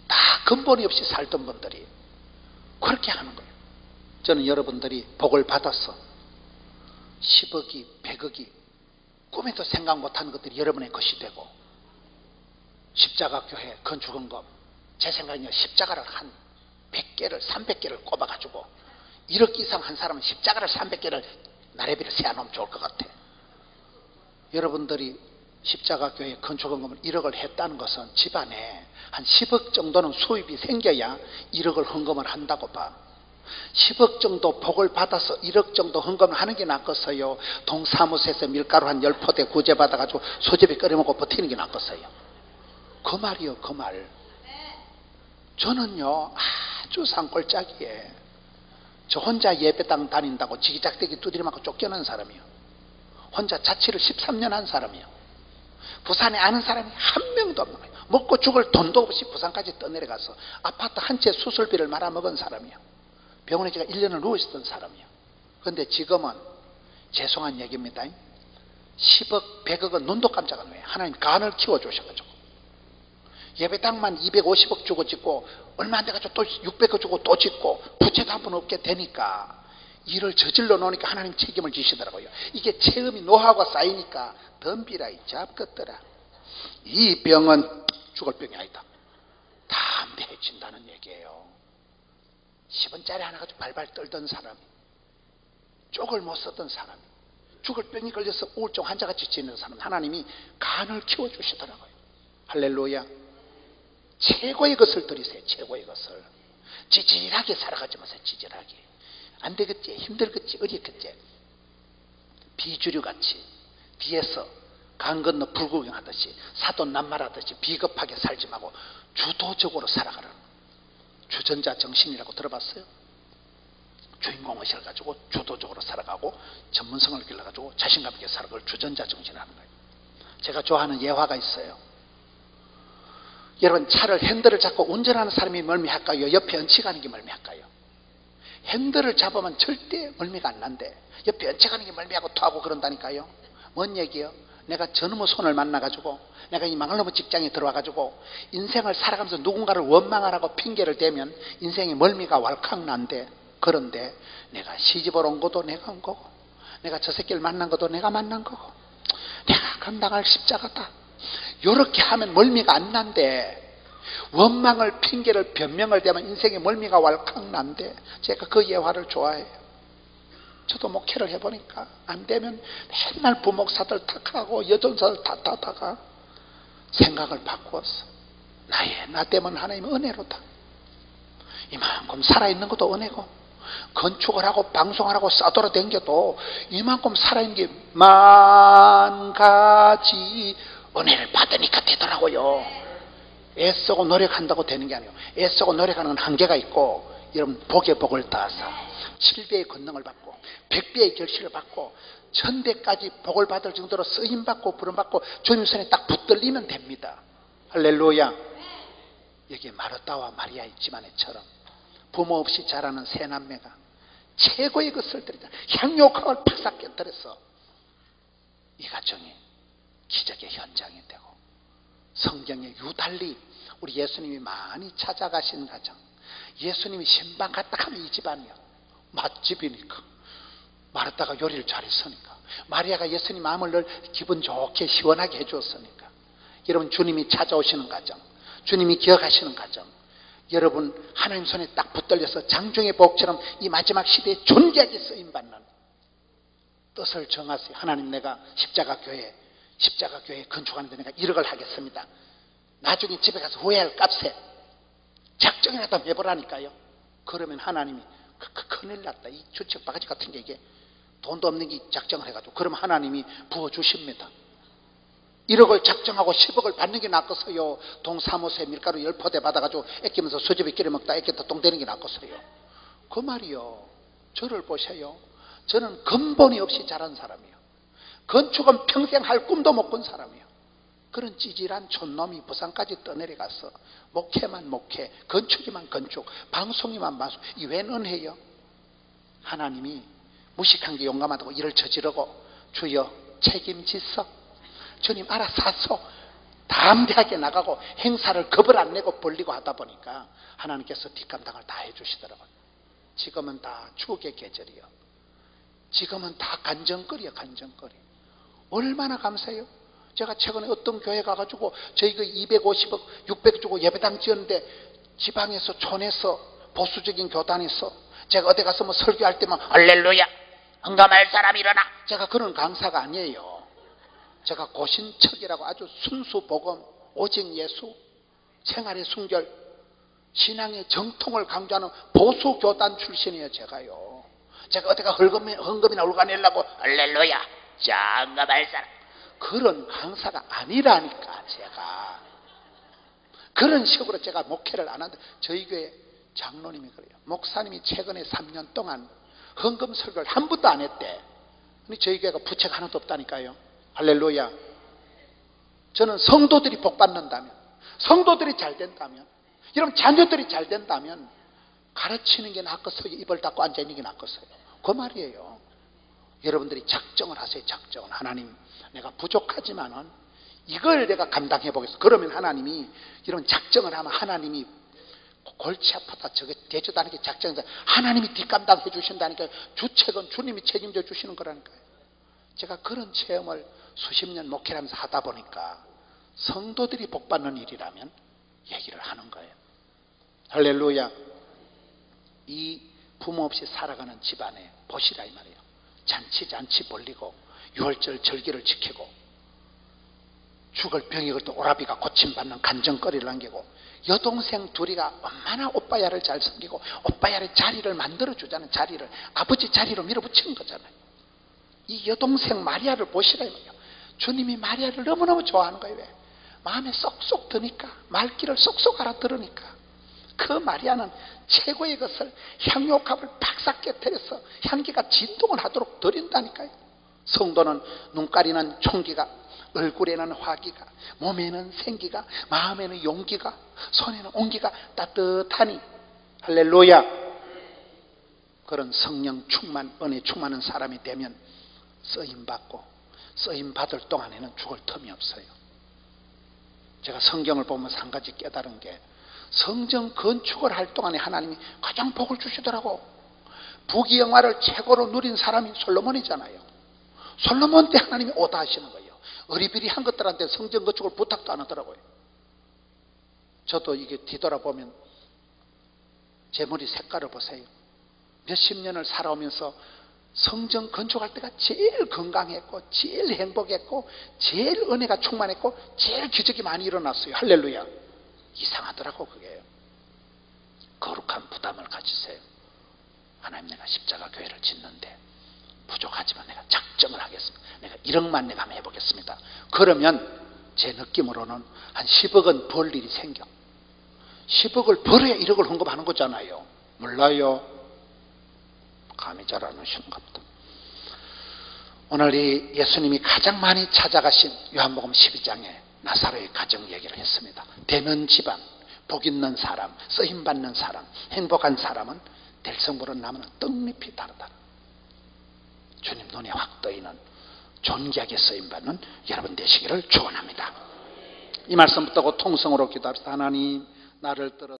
다 근본이 없이 살던 분들이 그렇게 하는 거예요. 저는 여러분들이 복을 받아서 10억이 100억이 꿈에도 생각 못하는 것들이 여러분의 것이 되고, 십자가 교회 건축헌금 제 생각에는 십자가를 한 100개를 300개를 꼽아가지고 1억 이상 한 사람은 십자가를 300개를 나래비를 세워놓으면 좋을 것 같아. 여러분들이 십자가 교회 건축헌금을 1억을 했다는 것은 집안에 한 10억 정도는 수입이 생겨야 1억을 헌금을 한다고 봐. 10억 정도 복을 받아서 1억 정도 헌금을 하는 게 낫겠어요? 동사무소에서 밀가루 한 10포대 구제받아가지고 소집에 끓여먹고 버티는 게 낫겠어요? 그 말이요, 그 말. 저는요 아주 산골짜기에 저 혼자 예배당 다닌다고 지기작대기 두드려 맞고 쫓겨난 사람이요. 혼자 자취를 13년 한 사람이요. 부산에 아는 사람이 한 명도 없는 거예요. 먹고 죽을 돈도 없이 부산까지 떠내려가서 아파트 한 채 수술비를 말아먹은 사람이요. 병원에 제가 1년을 누워있었던 사람이요. 그런데 지금은 죄송한 얘기입니다. 10억 100억은 눈도 깜짝 안 해요. 하나님 간을 키워주셔가지고 예배당만 250억 주고 짓고 얼마 안 돼가지고 또 600억 주고 또 짓고 부채도 한 번 없게 되니까 일을 저질러 놓으니까 하나님 책임을 지시더라고요. 이게 체험이 노하우가 쌓이니까 덤비라 이 잡것더라. 이 병은 죽을 병이 아니다. 담대해진다는 얘기예요. 10원짜리 하나 가지고 발발 떨던 사람이, 쪽을 못 썼던 사람이, 죽을 병이 걸려서 우울증 환자같이 지내는 사람, 하나님이 간을 키워주시더라고요. 할렐루야. 최고의 것을 드리세요. 최고의 것을. 찌질하게 살아가지 마세요. 찌질하게. 안 되겠지, 힘들겠지, 어렵겠지. 비주류같이 뒤에서 강 건너 불구경하듯이 사돈 낱말하듯이 비겁하게 살지 말고 주도적으로 살아가라는 주전자 정신이라고 들어봤어요? 주인공의식을 가지고 주도적으로 살아가고 전문성을 길러가지고 자신감 있게 살아갈 주전자 정신이라는 거예요. 제가 좋아하는 예화가 있어요. 여러분, 차를 핸들을 잡고 운전하는 사람이 멀미할까요? 옆에 얹혀가는 게 멀미할까요? 핸들을 잡으면 절대 멀미가 안 난대. 옆에 얹혀가는 게 멀미하고 토하고 그런다니까요. 뭔 얘기예요? 내가 저놈의 손을 만나가지고 내가 이 망할 놈의 직장에 들어와가지고 인생을 살아가면서 누군가를 원망하라고 핑계를 대면 인생에 멀미가 왈칵 난대. 그런데 내가 시집을 온 것도 내가 온 거고, 내가 저 새끼를 만난 것도 내가 만난 거고, 내가 감당할 십자가다. 이렇게 하면 멀미가 안 난대. 원망을 핑계를 변명을 대면 인생에 멀미가 왈칵 난대. 제가 그 예화를 좋아해요. 저도 목회를 해보니까 안 되면 맨날 부목사들 탓하고 여전사들 탓하다가 생각을 바꾸었어. 나 때문에 하나님은 은혜로다. 이만큼 살아있는 것도 은혜고, 건축을 하고 방송을 하고 싸돌아다녀도 이만큼 살아있는 게 만 가지 은혜를 받으니까 되더라고요. 애쓰고 노력한다고 되는 게 아니에요. 애쓰고 노력하는 건 한계가 있고, 여러분 복의 복을 따서 7배의 권능을 받고 100배의 결실을 받고 1000배까지 복을 받을 정도로 쓰임받고 부름받고 주님 손에 딱 붙들리면 됩니다. 할렐루야. 여기에 마르다와 마리아의 집안에처럼 부모 없이 자라는 세 남매가 최고의 것을 드리자 향료강을 팍싹 깨뜨려서 이 가정이 기적의 현장이 되고, 성경에 유달리 우리 예수님이 많이 찾아가신 가정, 예수님이 신방 갔다 하면 이 집안이요. 맛집이니까. 마르다가 요리를 잘했으니까, 마리아가 예수님 마음을 늘 기분 좋게 시원하게 해주었으니까. 여러분, 주님이 찾아오시는 가정, 주님이 기억하시는 가정, 여러분 하나님 손에 딱 붙들려서 장중의 복처럼 이 마지막 시대에 존귀하게 쓰임받는 뜻을 정하세요. 하나님, 내가 십자가 교회 건축하는데 내가 1억을 하겠습니다. 나중에 집에 가서 후회할 값에 작정이라도 해보라니까요. 그러면 하나님이 큰일 났다, 이 주책 바가지 같은 게 이게 돈도 없는 게 작정을 해가지고, 그러면 하나님이 부어주십니다. 1억을 작정하고 10억을 받는 게 낫겠어요? 동사무소에 밀가루 10포대 받아가지고 애끼면서 수제비 끓여 먹다 애끼다 똥 되는 게 낫겠어요? 그 말이요. 저를 보세요. 저는 근본이 없이 자란 사람이에요. 건축은 평생 할 꿈도 못 꾼 사람이에요. 그런 찌질한 촌놈이 부산까지 떠내려가서 목회만 목회, 건축이만 건축, 방송이만 방송. 이 웬 은혜요? 하나님이 무식한 게 용감하다고 일을 저지르고, 주여 책임지서 주님 알아서 하소, 담대하게 나가고 행사를 겁을 안 내고 벌리고 하다 보니까 하나님께서 뒷감당을 다 해주시더라고요. 지금은 다 추억의 계절이요. 지금은 다 간정거리요. 간정거리. 얼마나 감사해요. 제가 최근에 어떤 교회 가가지고 저희 그 250억 600억 주고 예배당 지었는데, 지방에서 촌에서 보수적인 교단에서 제가 어디 가서 뭐 설교할 때만 할렐루야 응감할 사람 일어나, 제가 그런 강사가 아니에요. 제가 고신척이라고 아주 순수 복음, 오직 예수, 생활의 순결, 신앙의 정통을 강조하는 보수 교단 출신이에요. 제가요. 제가 어디가 헌금이나 울가내려고 할렐루야 자 응감할 사람, 그런 강사가 아니라니까. 제가 그런 식으로 제가 목회를 안 하는데, 저희 교회 장로님이 그래요. 목사님이 최근에 3년 동안 헌금 설교를 한 번도 안 했대. 근데 저희 교회가 부채가 하나도 없다니까요. 할렐루야. 저는 성도들이 복 받는다면, 성도들이 잘 된다면, 여러분 자녀들이 잘 된다면 가르치는 게 낫겠어요? 입을 닫고 앉아있는 게 낫겠어요? 그 말이에요. 여러분들이 작정을 하세요. 작정을. 하나님, 내가 부족하지만은 이걸 내가 감당해 보겠어. 그러면 하나님이, 이런 작정을 하면 하나님이 골치 아프다 저게 되지도 게 작정이다, 하나님이 뒷감당해 주신다니까요. 주책은 주님이 책임져 주시는 거라니까요. 제가 그런 체험을 수십 년 목회하면서 하다 보니까 성도들이 복받는 일이라면 얘기를 하는 거예요. 할렐루야. 이 부모 없이 살아가는 집안에 보시라 이 말이에요. 잔치 벌리고 유월절 절기를 지키고 죽을 병이 걸도 오라비가 고침받는 간정거리를 남기고 여동생 둘이가 얼마나 오빠야를 잘 섬기고 오빠야의 자리를 만들어주자는 자리를 아버지 자리로 밀어붙이는 거잖아요. 이 여동생 마리아를 보시라 이 말이에요. 주님이 마리아를 너무너무 좋아하는 거예요. 왜? 마음에 쏙쏙 드니까, 말귀를 쏙쏙 알아들으니까. 그 마리아는 최고의 것을 향료값을 팍싹 깨뜨려서 향기가 진동을 하도록 드린다니까요. 성도는 눈가리는 총기가, 얼굴에는 화기가, 몸에는 생기가, 마음에는 용기가, 손에는 온기가 따뜻하니 할렐루야. 그런 성령 충만, 은혜 충만한 사람이 되면 쓰임받고 쓰임받을 동안에는 죽을 틈이 없어요. 제가 성경을 보면서 한 가지 깨달은 게 성전 건축을 할 동안에 하나님이 가장 복을 주시더라고. 부귀영화를 최고로 누린 사람이 솔로몬이잖아요. 솔로몬 때 하나님이 오다 하시는 거예요. 어리비리한 것들한테 성전 건축을 부탁도 안 하더라고요. 저도 이게 뒤돌아보면 제 머리 색깔을 보세요. 몇십 년을 살아오면서 성전 건축할 때가 제일 건강했고 제일 행복했고 제일 은혜가 충만했고 제일 기적이 많이 일어났어요. 할렐루야. 이상하더라고 그게. 거룩한 부담을 가지세요. 하나님, 내가 십자가 교회를 짓는데 부족하지만 내가 작정을 하겠습니다. 내가 1억만 내가 한번 해보겠습니다. 그러면 제 느낌으로는 한 10억은 벌 일이 생겨. 10억을 벌어야 1억을 헌금하는 거잖아요. 몰라요? 감이 잘 안 오시는가 보다. 오늘 이 예수님이 가장 많이 찾아가신 요한복음 12장에 나사로의 가정 얘기를 했습니다. 되는 집안, 복 있는 사람, 쓰임받는 사람, 행복한 사람은 될성부른 나무는 떡잎이 다르다. 주님 눈에 확 떠있는 존귀하게 쓰임받는 여러분 되시기를 축원합니다. 이 말씀 붙들고 통성으로 기도합시다. 하나님, 나를 들어